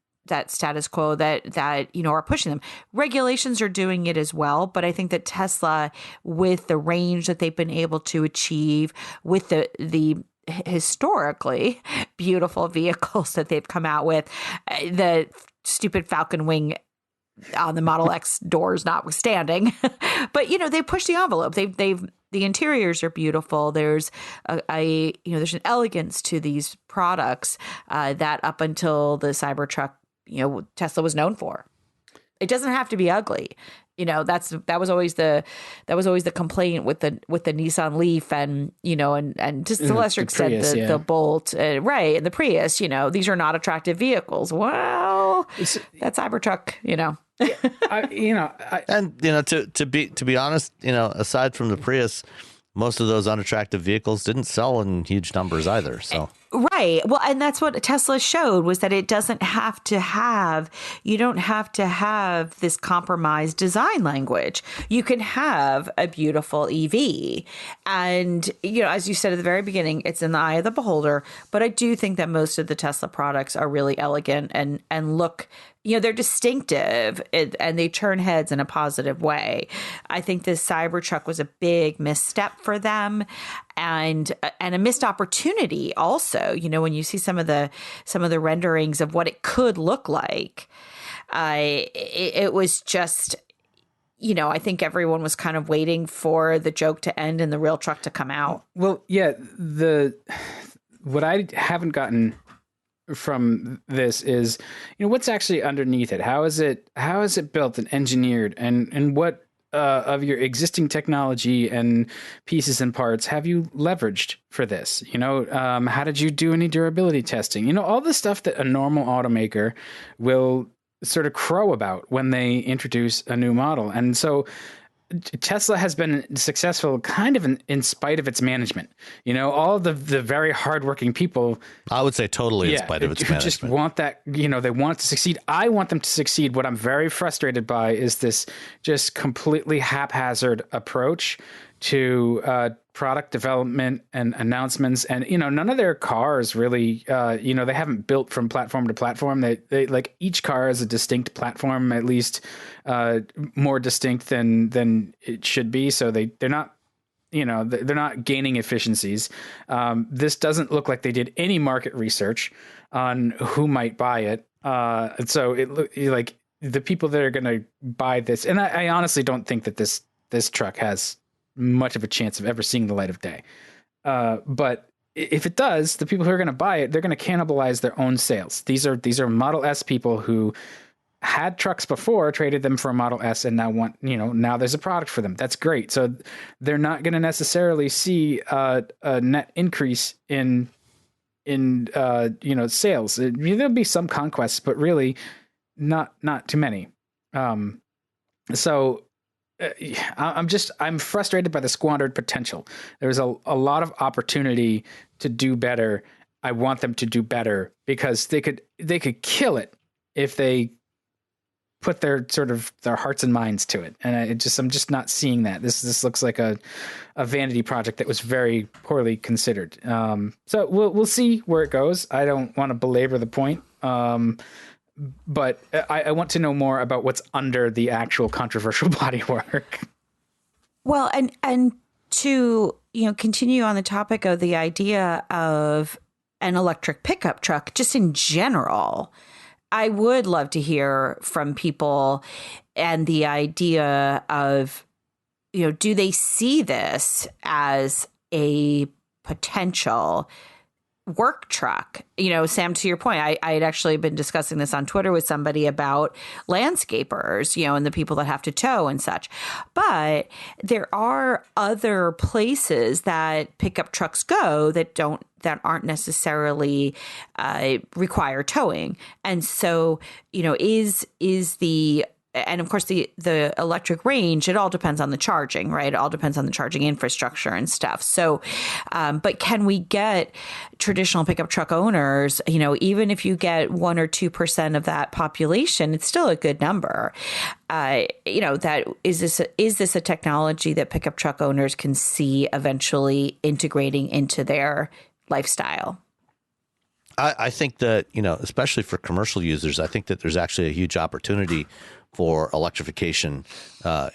status quo, that are pushing them. Regulations are doing it as well, but I think that Tesla, with the range that they've been able to achieve, with the historically beautiful vehicles that they've come out with, the stupid Falcon Wing on the Model X doors notwithstanding. But, they push the envelope. The interiors are beautiful. There's there's an elegance to these products that up until the Cybertruck, Tesla was known for. It doesn't have to be ugly. That was always the complaint with the Nissan Leaf and just to a lesser extent Prius, the Bolt, right, and the Prius. These are not attractive vehicles. Well, that Cybertruck,
to be honest, aside from the Prius, most of those unattractive vehicles didn't sell in huge numbers either. So.
Right. Well, and that's what Tesla showed, was that it doesn't have to have, you don't have to have this compromised design language. You can have a beautiful EV. And, as you said at the very beginning, it's in the eye of the beholder. But I do think that most of the Tesla products are really elegant and look, they're distinctive and they turn heads in a positive way. I think this Cybertruck was a big misstep for them and a missed opportunity also. When you see some of the renderings of what it could look like, it was just, I think everyone was kind of waiting for the joke to end and the real truck to come out.
Well, yeah, what I haven't gotten from this is, what's actually underneath it? How is it built and engineered, and what of your existing technology and pieces and parts have you leveraged for this? How did you do any durability testing? All the stuff that a normal automaker will sort of crow about when they introduce a new model. And so Tesla has been successful kind of in spite of its management. All the very hardworking people.
I would say totally in spite of its management.
Just want that, they want to succeed. I want them to succeed. What I'm very frustrated by is this just completely haphazard approach to product development and announcements. And, none of their cars really, they haven't built from platform to platform. They like each car is a distinct platform, at least more distinct than it should be. So they're not, they're not gaining efficiencies. This doesn't look like they did any market research on who might buy it. And so like the people that are going to buy this, and I honestly don't think that this truck has much of a chance of ever seeing the light of day. But if it does, the people who are going to buy it, they're going to cannibalize their own sales. These are Model S people who had trucks before, traded them for a Model S, and now now there's a product for them. That's great. So they're not going to necessarily see a net increase in sales. There'll be some conquests, but really not too many. So I'm frustrated by the squandered potential. There's a lot of opportunity to do better. I want them to do better because they could kill it if they put their hearts and minds to it. And I'm just not seeing that. This looks like a vanity project that was very poorly considered. So we'll see where it goes. I don't want to belabor the point. But I want to know more about what's under the actual controversial bodywork.
Well, and to continue on the topic of the idea of an electric pickup truck, just in general, I would love to hear from people and the idea of, do they see this as a potential work truck? Sam, to your point, I had actually been discussing this on Twitter with somebody about landscapers, and the people that have to tow and such. But there are other places that pickup trucks go that aren't necessarily require towing. And so, and of course, the electric range, it all depends on the charging, right? It all depends on the charging infrastructure and stuff. So, but can we get traditional pickup truck owners, even if you get 1 or 2% of that population, it's still a good number. That is this a technology that pickup truck owners can see eventually integrating into their lifestyle?
I think that, especially for commercial users, I think that there's actually a huge opportunity for electrification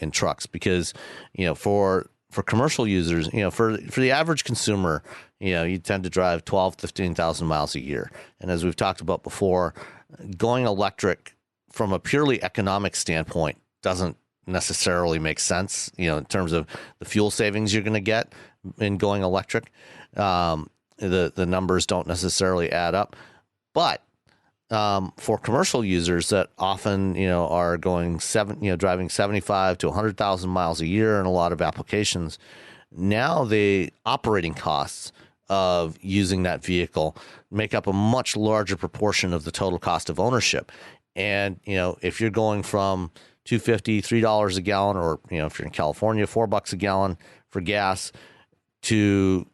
in trucks because, for commercial users, for the average consumer, you tend to drive 12, 15,000 miles a year. And as we've talked about before, going electric from a purely economic standpoint, doesn't necessarily make sense, in terms of the fuel savings you're going to get in going electric. The numbers don't necessarily add up. But for commercial users that often, are going driving 75 to 100,000 miles a year in a lot of applications, now the operating costs of using that vehicle make up a much larger proportion of the total cost of ownership. And, if you're going from $2.50, $3 a gallon, or, if you're in California, $4 a gallon for gas, to,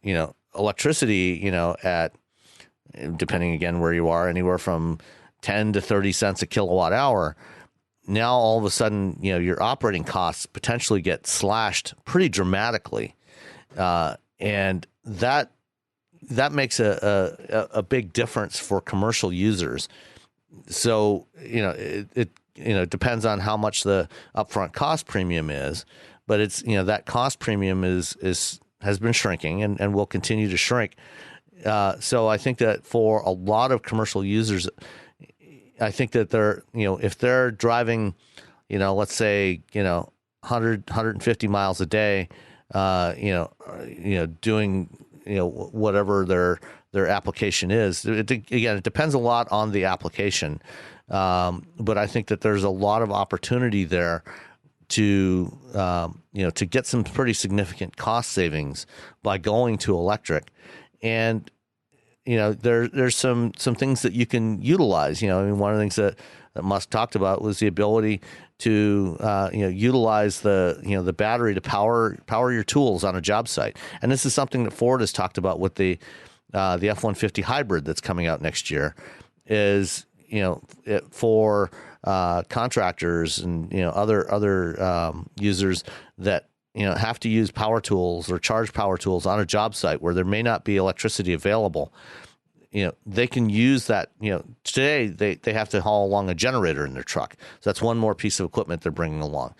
electricity, at, depending again where you are, anywhere from 10 to 30 cents a kilowatt hour, now all of a sudden, your operating costs potentially get slashed pretty dramatically. And that makes a big difference for commercial users. So, it depends on how much the upfront cost premium is, but it's, that cost premium has been shrinking and will continue to shrink. So I think that for a lot of commercial users, I think that they're, if they're driving, let's say, 100, 150 miles a day, doing, whatever their application is. Again, it depends a lot on the application. But I think that there's a lot of opportunity there to get some pretty significant cost savings by going to electric. And, there's some things that you can utilize. One of the things that Musk talked about was the ability to, utilize the battery to power your tools on a job site. And this is something that Ford has talked about with the F-150 hybrid that's coming out next year, is, for contractors and, other users that, have to use power tools or charge power tools on a job site where there may not be electricity available. They can use that. Today they have to haul along a generator in their truck. So that's one more piece of equipment they're bringing along.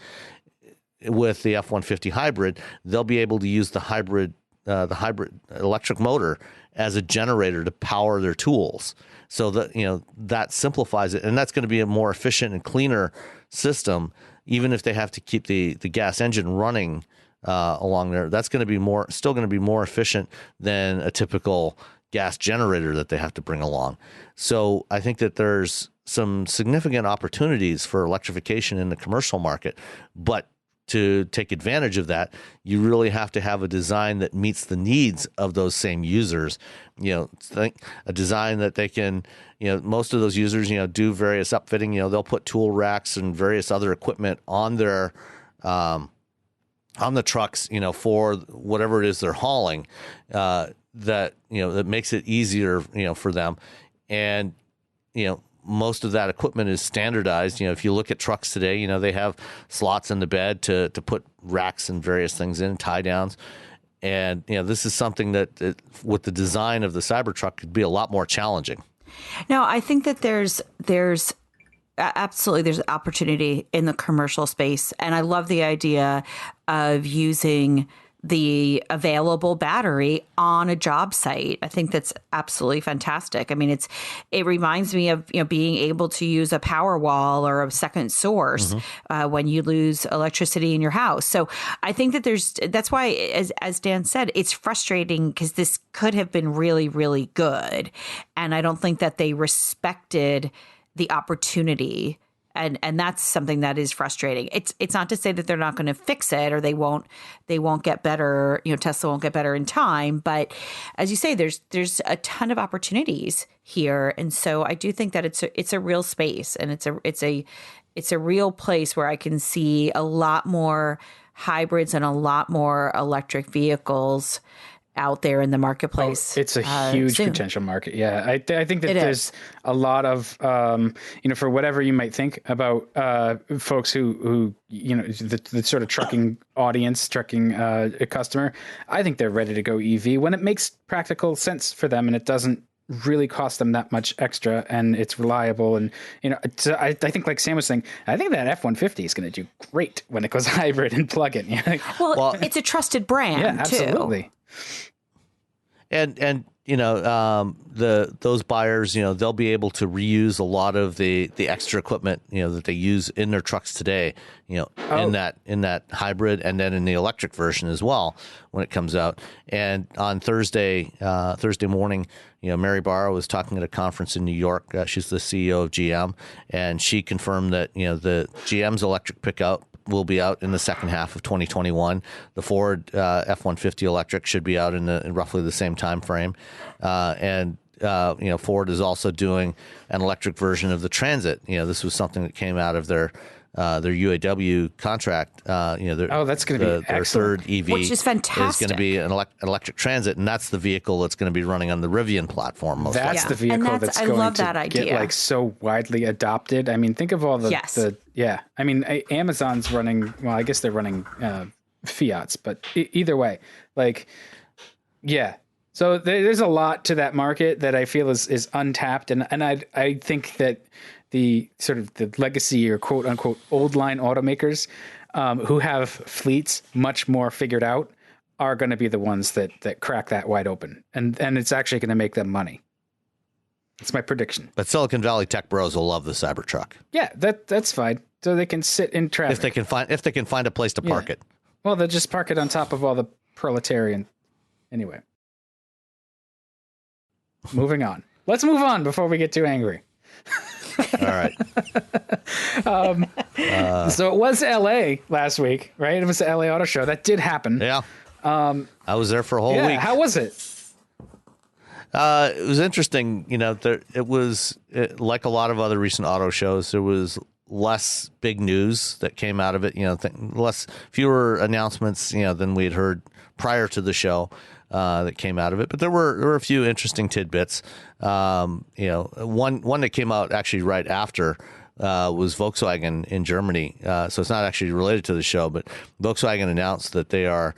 With the F-150 hybrid, they'll be able to use the hybrid electric motor as a generator to power their tools. So that, that simplifies it. And that's going to be a more efficient and cleaner system, even if they have to keep the gas engine running along there. That's going to be still going to be more efficient than a typical gas generator that they have to bring along. So I think that there's some significant opportunities for electrification in the commercial market, but to take advantage of that, you really have to have a design that meets the needs of those same users. Think a design that they can, most of those users, do various upfitting. They'll put tool racks and various other equipment on their, on the trucks, for whatever it is they're hauling, that makes it easier, for them. And, most of that equipment is standardized. If you look at trucks today, they have slots in the bed to put racks and various things in, tie downs. And, this is something that with the design of the Cybertruck could be a lot more challenging.
No, I think that there's absolutely, there's opportunity in the commercial space. And I love the idea of using the available battery on a job site. I think that's absolutely fantastic. I mean, it reminds me of, being able to use a power wall or a second source when you lose electricity in your house. So I think that that's why, as Dan said, it's frustrating because this could have been really, really good. And I don't think that they respected the opportunity. And that's something that is frustrating. It's not to say that they're not going to fix it or they won't get better. Tesla won't get better in time. But as you say, there's a ton of opportunities here, and so I do think that it's a real space, and it's a real place where I can see a lot more hybrids and a lot more electric vehicles out there in the marketplace.
It's a huge potential market. Yeah. I think that there's a lot of, for whatever you might think about folks who the sort of trucking audience, trucking customer, I think they're ready to go EV when it makes practical sense for them and it doesn't really cost them that much extra and it's reliable. And, I think like Sam was saying, I think that F-150 is going to do great when it goes hybrid and plug-in.
Well, it's a trusted brand,
absolutely.
too.
And those buyers, they'll be able to reuse a lot of the extra equipment, that they use in their trucks today, in that hybrid and then in the electric version as well when it comes out. And on Thursday morning, Mary Barra was talking at a conference in New York. She's the CEO of GM, and she confirmed that, the GM's electric pickup will be out in the second half of 2021. The Ford F-150 electric should be out in roughly the same time frame. And Ford is also doing an electric version of the Transit. This was something that came out of their UAW contract.
That's going to be
their third EV,
which is fantastic.
Is going to be an electric Transit, and that's the vehicle that's going to be running on the Rivian platform.
That's the vehicle that's going to get so widely adopted. I mean, think of all I mean, Amazon's running. Well, I guess they're running Fiats, but either way, So there's a lot to that market that I feel is untapped, and I think that the sort of the legacy or quote unquote old line automakers who have fleets much more figured out are going to be the ones that crack that wide open, and it's actually going to make them money. It's my prediction.
But Silicon Valley tech bros will love the Cybertruck.
Yeah, that's fine. So they can sit in traffic
if they can find a place to park it.
Well, they'll just park it on top of all the proletarian. Anyway, moving on. Let's move on before we get too angry.
All right.
So it was LA last week, right? It was the LA Auto Show. That did happen.
Yeah. I was there for a whole week.
How was it?
It was interesting. It was like a lot of other recent auto shows. There was less big news that came out of it. Fewer announcements, than we had heard prior to the show. That came out of it, but there were a few interesting tidbits. One that came out actually right after was Volkswagen in Germany. So it's not actually related to the show, but Volkswagen announced that they are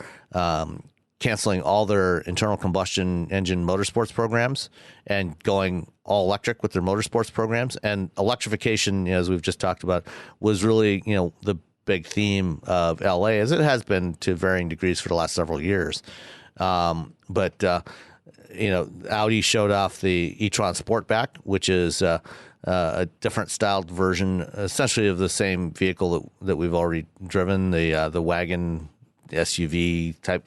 canceling all their internal combustion engine motorsports programs and going all electric with their motorsports programs. And electrification, as we've just talked about, was really the big theme of LA, as it has been to varying degrees for the last several years. But Audi showed off the e-Tron Sportback, which is a different styled version, essentially of the same vehicle that we've already driven, the wagon SUV type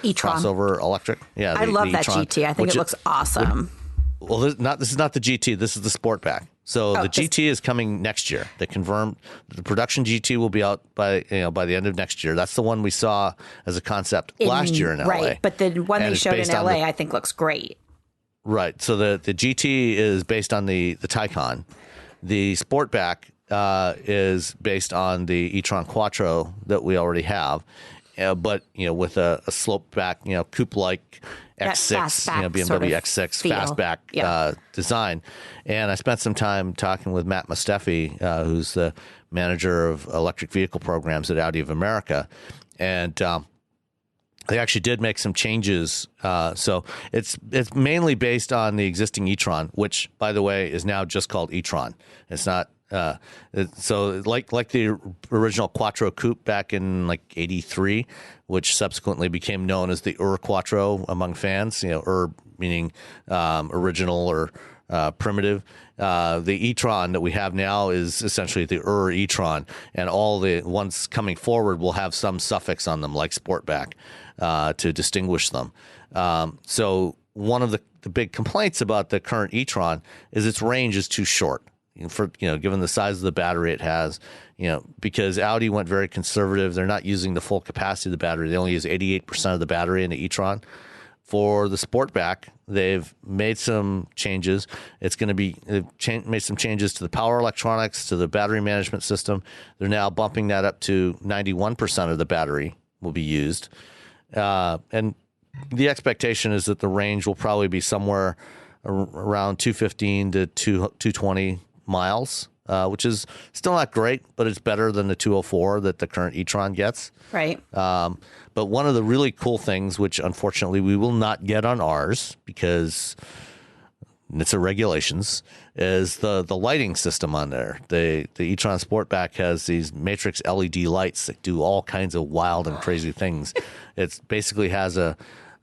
e-Tron
crossover electric. Yeah,
I love that GT. I think it looks awesome.
Well, this is not the GT. This is the Sportback. So the GT is coming next year. They confirmed the production GT will be out by the end of next year. That's the one we saw as a concept last year in LA.
Right, but the one they showed in LA I think looks great.
Right. So the GT is based on the Taycan. The Sportback is based on the e-Tron Quattro that we already have. But with a slope back, coupe like X6, BMW sort of X6 fastback design. And I spent some time talking with Matt Mustephy, who's the manager of electric vehicle programs at Audi of America, and they actually did make some changes. So it's mainly based on the existing e-Tron, which, by the way, is now just called e-Tron. It's not. So like the original Quattro Coupe back in '83, which subsequently became known as the Quattro among fans, meaning original or primitive. The e-Tron that we have now is essentially the e-Tron, and all the ones coming forward will have some suffix on them like Sportback to distinguish them. So one of the big complaints about the current e-Tron is its range is too short. Given the size of the battery it has, because Audi went very conservative. They're not using the full capacity of the battery. They only use 88% of the battery in the e-Tron. For the Sportback, they've made some changes. They've made some changes to the power electronics, to the battery management system. They're now bumping that up to 91% of the battery will be used. And the expectation is that the range will probably be somewhere around 215 to 220 miles, which is still not great, but it's better than the 204 that the current e-Tron gets.
Right.
But one of the really cool things, which unfortunately we will not get on ours because it's a regulations, is the lighting system on there. The e-Tron Sportback has these matrix LED lights that do all kinds of wild and crazy things. It basically has a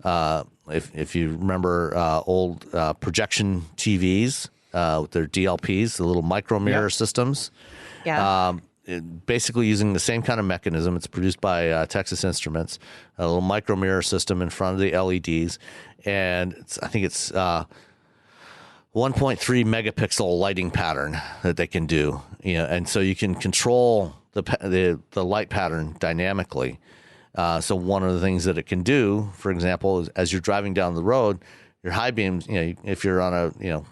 If you remember old projection TVs with their DLPs, the little micro mirror systems.
Yeah.
Basically using the same kind of mechanism. It's produced by Texas Instruments, a little micro mirror system in front of the LEDs. And I think it's 1.3 megapixel lighting pattern that they can do. And so you can control the light pattern dynamically. So one of the things that it can do, for example, is as you're driving down the road, your high beams, if you're on a,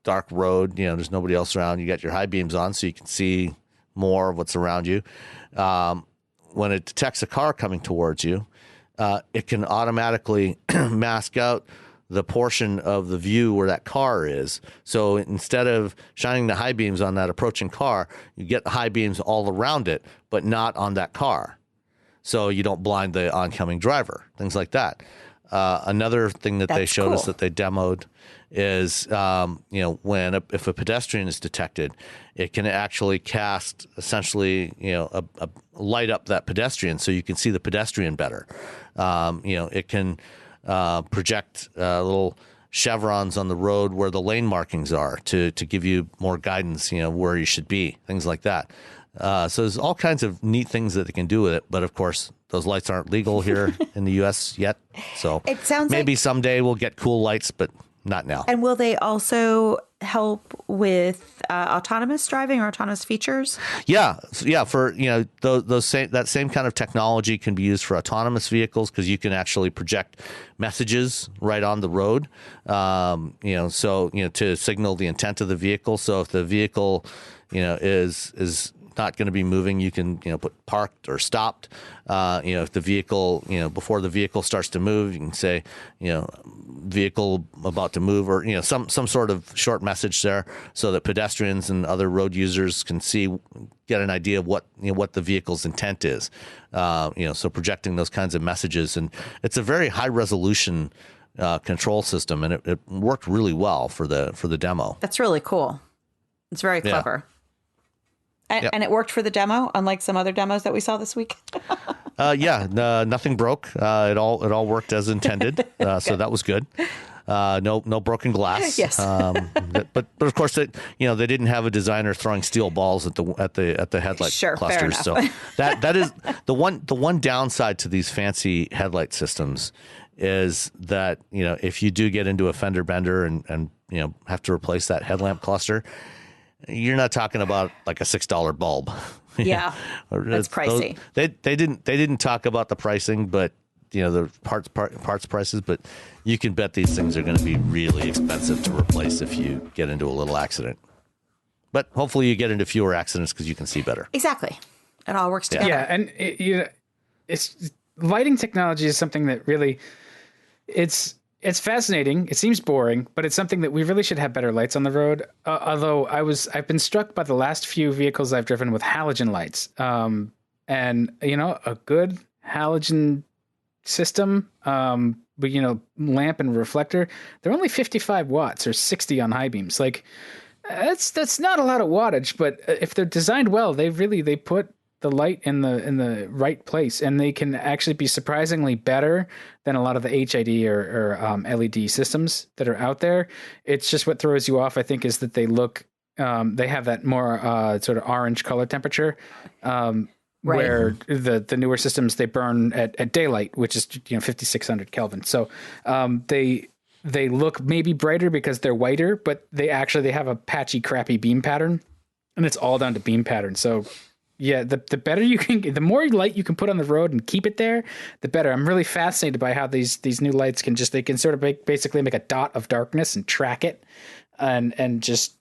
dark road, there's nobody else around, you got your high beams on so you can see more of what's around you. When it detects a car coming towards you, it can automatically mask out the portion of the view where that car is. So instead of shining the high beams on that approaching car, you get the high beams all around it, but not on that car. So you don't blind the oncoming driver, things like that. Another thing that they showed us that they demoed is, if a pedestrian is detected, it can actually cast essentially, a light up that pedestrian so you can see the pedestrian better. It can project little chevrons on the road where the lane markings are to give you more guidance, where you should be, things like that. So there's all kinds of neat things that they can do with it. But of course, those lights aren't legal here in the U.S. yet. So
it sounds
maybe someday we'll get cool lights, but not now.
And will they also help with autonomous driving or autonomous features?
Yeah. For that same kind of technology can be used for autonomous vehicles because you can actually project messages right on the road. To signal the intent of the vehicle. So if the vehicle, is not going to be moving, you can put parked or stopped. If the vehicle, before the vehicle starts to move, you can say vehicle about to move, or some sort of short message there, so that pedestrians and other road users can get an idea of what the vehicle's intent is. So projecting those kinds of messages, and it's a very high resolution control system, and it worked really well for the demo.
That's really cool. It's very clever.
Yeah.
And it worked for the demo, unlike some other demos that we saw this week.
Nothing broke. It all worked as intended. So that was good. No broken glass.
Yes.
But of course, they didn't have a designer throwing steel balls at the headlight clusters. So that is the one downside to these fancy headlight systems is that if you do get into a fender bender and have to replace that headlamp cluster, you're not talking about like a $6 bulb.
Yeah, that's pricey.
They didn't talk about the pricing, but the parts prices. But you can bet these things are going to be really expensive to replace if you get into a little accident. But hopefully you get into fewer accidents because you can see better.
Exactly, it all works together.
Yeah, and it's lighting technology is something that really It's fascinating. It seems boring, but it's something that we really should have better lights on the road. Although I've been struck by the last few vehicles I've driven with halogen lights. And a good halogen system, but lamp and reflector, they're only 55 watts or 60 on high beams. Like that's not a lot of wattage, but if they're designed well, they put the light in the right place, and they can actually be surprisingly better than a lot of the HID or LED systems that are out there. It's just what throws you off, I think, is that they look, they have that more sort of orange color temperature, where the newer systems, they burn at daylight, which is 5,600 Kelvin. So they look maybe brighter because they're whiter, but they have a patchy, crappy beam pattern, and it's all down to beam pattern. So yeah, the better the more light you can put on the road and keep it there, the better. I'm really fascinated by how these new lights can sort of basically make a dot of darkness and track it, and just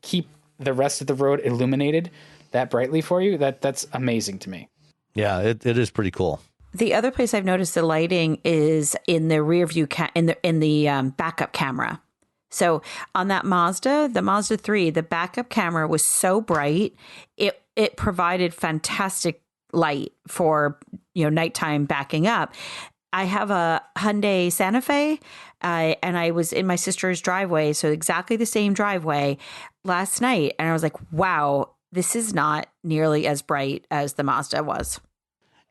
keep the rest of the road illuminated that brightly for you. That's amazing to me.
Yeah, it is pretty cool.
The other place I've noticed the lighting is in the rear view in the backup camera. So on that Mazda, the Mazda3, the backup camera was so bright, it provided fantastic light for nighttime backing up. I have a Hyundai Santa Fe, and I was in my sister's driveway, so exactly the same driveway last night, and I was like, wow, this is not nearly as bright as the Mazda was.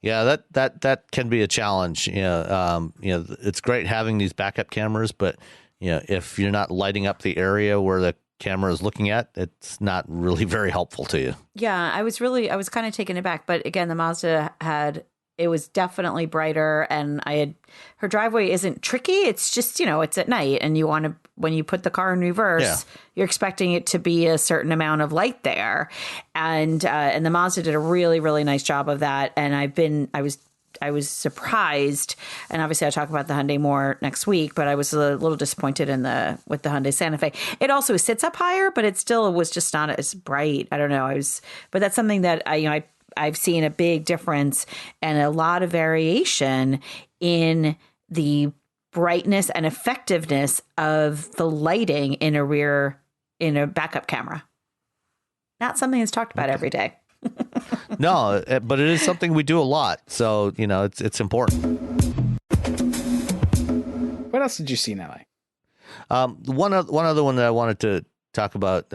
Yeah, that can be a challenge. It's great having these backup cameras, but if you're not lighting up the area where the camera is looking at, it's not really very helpful to you.
Yeah, I was kind of taken aback, but again, the Mazda it was definitely brighter, and her driveway isn't tricky. It's just, it's at night, and when you put the car in reverse, you're expecting it to be a certain amount of light there. And the Mazda did a really, really nice job of that. And I was surprised, and obviously I'll talk about the Hyundai more next week, but I was a little disappointed with the Hyundai Santa Fe. It also sits up higher, but it still was just not as bright. I don't know. But that's something that I've seen a big difference and a lot of variation in the brightness and effectiveness of the lighting in a backup camera. Not something that's talked about every day.
No, but it is something we do a lot. So, it's important.
What else did you see in LA?
One other one that I wanted to talk about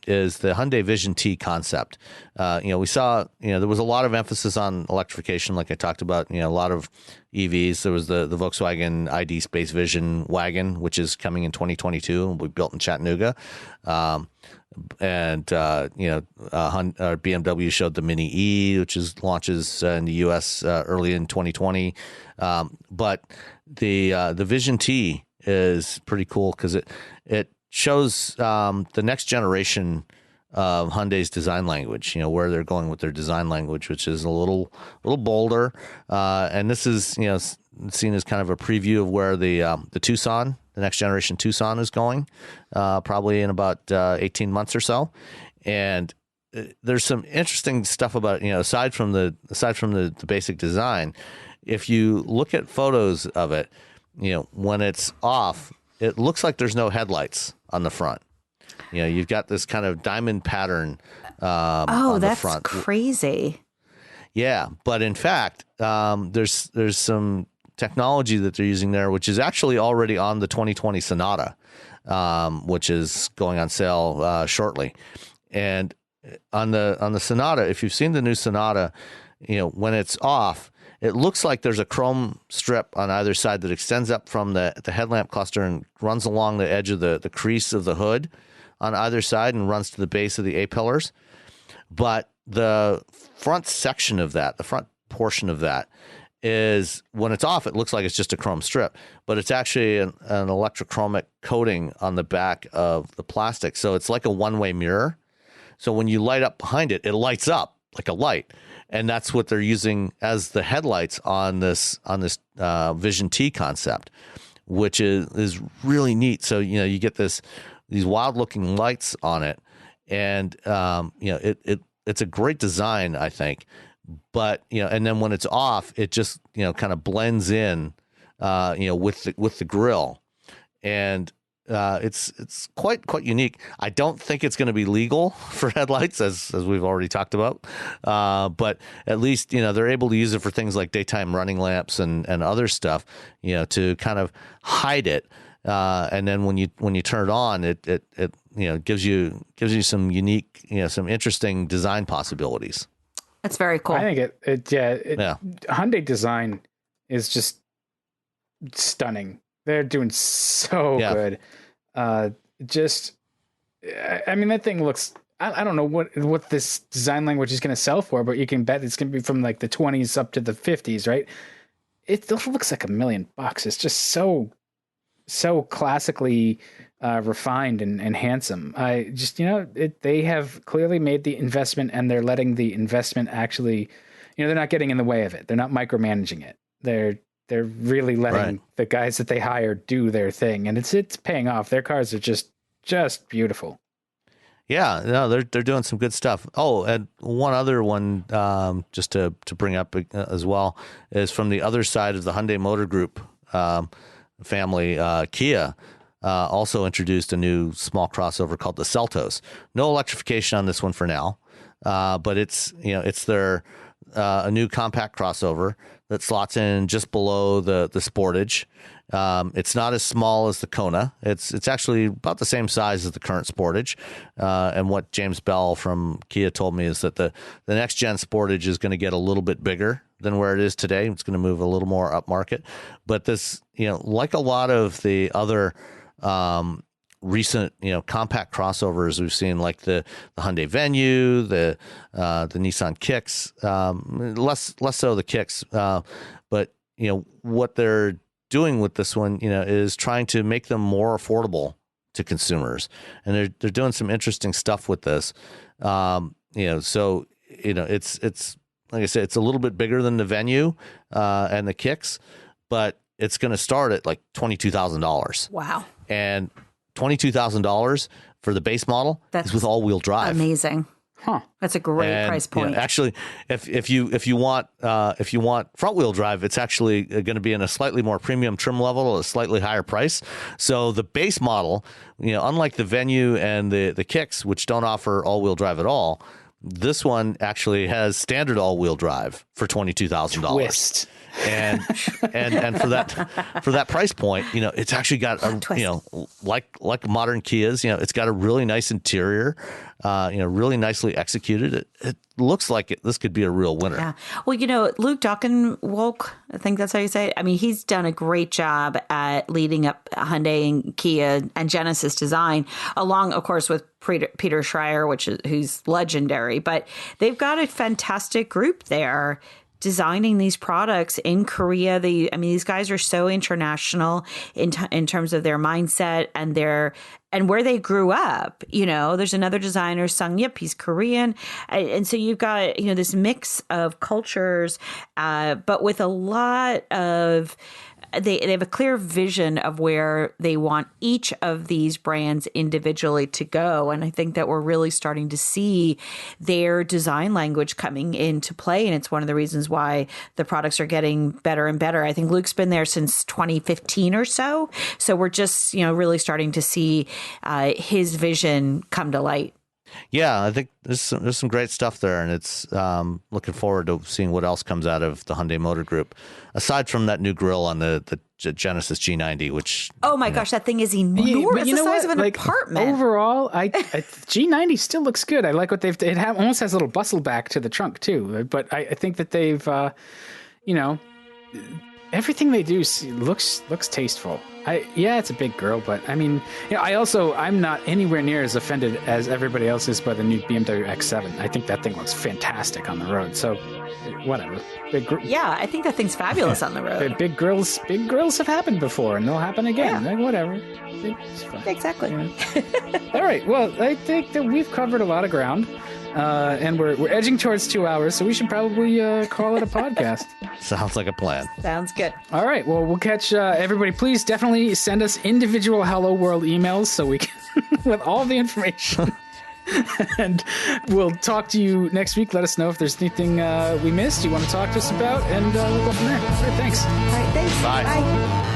is the Hyundai Vision T concept. We saw, there was a lot of emphasis on electrification, like I talked about, a lot of EVs. There was the Volkswagen ID Space Vision wagon, which is coming in 2022 and will be built in Chattanooga. BMW showed the Mini E, which launches in the U.S. Early in 2020. But the Vision T is pretty cool because it shows the next generation of Hyundai's design language, where they're going with their design language, which is a little bolder. And this is, seen as kind of a preview of where the Tucson, the next generation Tucson is going, probably in about 18 months or so. And there's some interesting stuff about, aside from the basic design, if you look at photos of it, when it's off, it looks like there's no headlights on the front. You've got this kind of diamond pattern on the front.
That's crazy.
Yeah, but in fact, there's some technology that they're using there, which is actually already on the 2020 Sonata, which is going on sale shortly. And on the Sonata, if you've seen the new Sonata, when it's off, it looks like there's a chrome strip on either side that extends up from the headlamp cluster and runs along the edge of the crease of the hood on either side and runs to the base of the A-pillars. But the front section of that, the front portion of that, is when it's off, it looks like it's just a chrome strip, but it's actually an electrochromic coating on the back of the plastic. So it's like a one-way mirror. So when you light up behind it, it lights up like a light. And that's what they're using as the headlights on this Vision T concept, which is really neat. So, you get these wild looking lights on it, and it's a great design, I think. But and then when it's off, it just kind of blends in, with the grill, and it's quite unique. I don't think it's going to be legal for headlights, as we've already talked about, but at least they're able to use it for things like daytime running lamps and other stuff, to kind of hide it. And then when you turn it on, it gives you some unique, some interesting design possibilities.
That's very cool.
I think Hyundai design is just stunning. They're doing so good. I mean, that thing looks, I don't know what this design language is going to sell for, but you can bet it's going to be from like the 20s up to the 50s, right? It looks like $1 million. It's just so classically refined and handsome. I just, they have clearly made the investment, and they're letting the investment actually, they're not getting in the way of it. They're not micromanaging it. They're really letting the guys that they hire do their thing, and it's paying off. Their cars are just beautiful.
Yeah, no, they're doing some good stuff. Oh, and one other one, just to bring up as well, is from the other side of the Hyundai Motor Group family. Kia also introduced a new small crossover called the Seltos. No electrification on this one for now, but it's their a new compact crossover that slots in just below the Sportage, It's not as small as the Kona. It's actually about the same size as the current Sportage. And what James Bell from Kia told me is that the next gen Sportage is going to get a little bit bigger than where it is today. It's going to move a little more upmarket. But this, like a lot of the other recent, compact crossovers we've seen, like the Hyundai Venue, the Nissan Kicks, less so the Kicks, but what they're doing with this one, is trying to make them more affordable to consumers, and they're doing some interesting stuff with this. So it's like I said, it's a little bit bigger than the Venue and the Kicks, but it's going to start at like $22,000.
Wow!
And $22,000 for the base model is with all-wheel drive.
Amazing. Huh. That's a great price point.
Actually, if you want front-wheel drive, it's actually going to be in a slightly more premium trim level, a slightly higher price. So the base model, unlike the Venue and the Kicks, which don't offer all-wheel drive at all, this one actually has standard all-wheel drive for $22,000.
Twist.
And for that price point, it's actually got a like modern Kias, it's got a really nice interior, really nicely executed. It looks like this could be a real winner.
Yeah. Well, Luke Dockenwolk, I think that's how you say it. I mean, he's done a great job at leading up Hyundai and Kia and Genesis design, along, of course, with Peter Schreier, who's legendary. But they've got a fantastic group there designing these products in Korea. These guys are so international in terms of their mindset and where they grew up. There's another designer, Sung Yip, he's Korean. And so you've got, this mix of cultures, but with a lot of, they have a clear vision of where they want each of these brands individually to go. And I think that we're really starting to see their design language coming into play. And it's one of the reasons why the products are getting better and better. I think Luke's been there since 2015 or so. So we're just, really starting to see his vision come to light.
Yeah, I think there's some great stuff there, and it's looking forward to seeing what else comes out of the Hyundai Motor Group, aside from that new grille on the Genesis G90, which
gosh, that thing is enormous. It's the size of an apartment.
Overall, I G90 still looks good. I like what they've. It almost has a little bustle back to the trunk too, but I think that they've, everything they do looks tasteful. It's a big girl, but I'm not anywhere near as offended as everybody else is by the new BMW X7. I think that thing looks fantastic on the road. So, whatever.
I think that thing's fabulous on the road.
Big grills have happened before, and they'll happen again.
Yeah.
Whatever.
Exactly.
All right. Well, I think that we've covered a lot of ground. And we're edging towards 2 hours, so we should probably call it a podcast.
Sounds like a plan.
Sounds good.
All right. Well, we'll catch everybody. Please definitely send us individual Hello World emails so we can, with all the information. And we'll talk to you next week. Let us know if there's anything we missed you want to talk to us about, and we'll go from there. All right, thanks.
All right, thanks.
Bye.
Bye.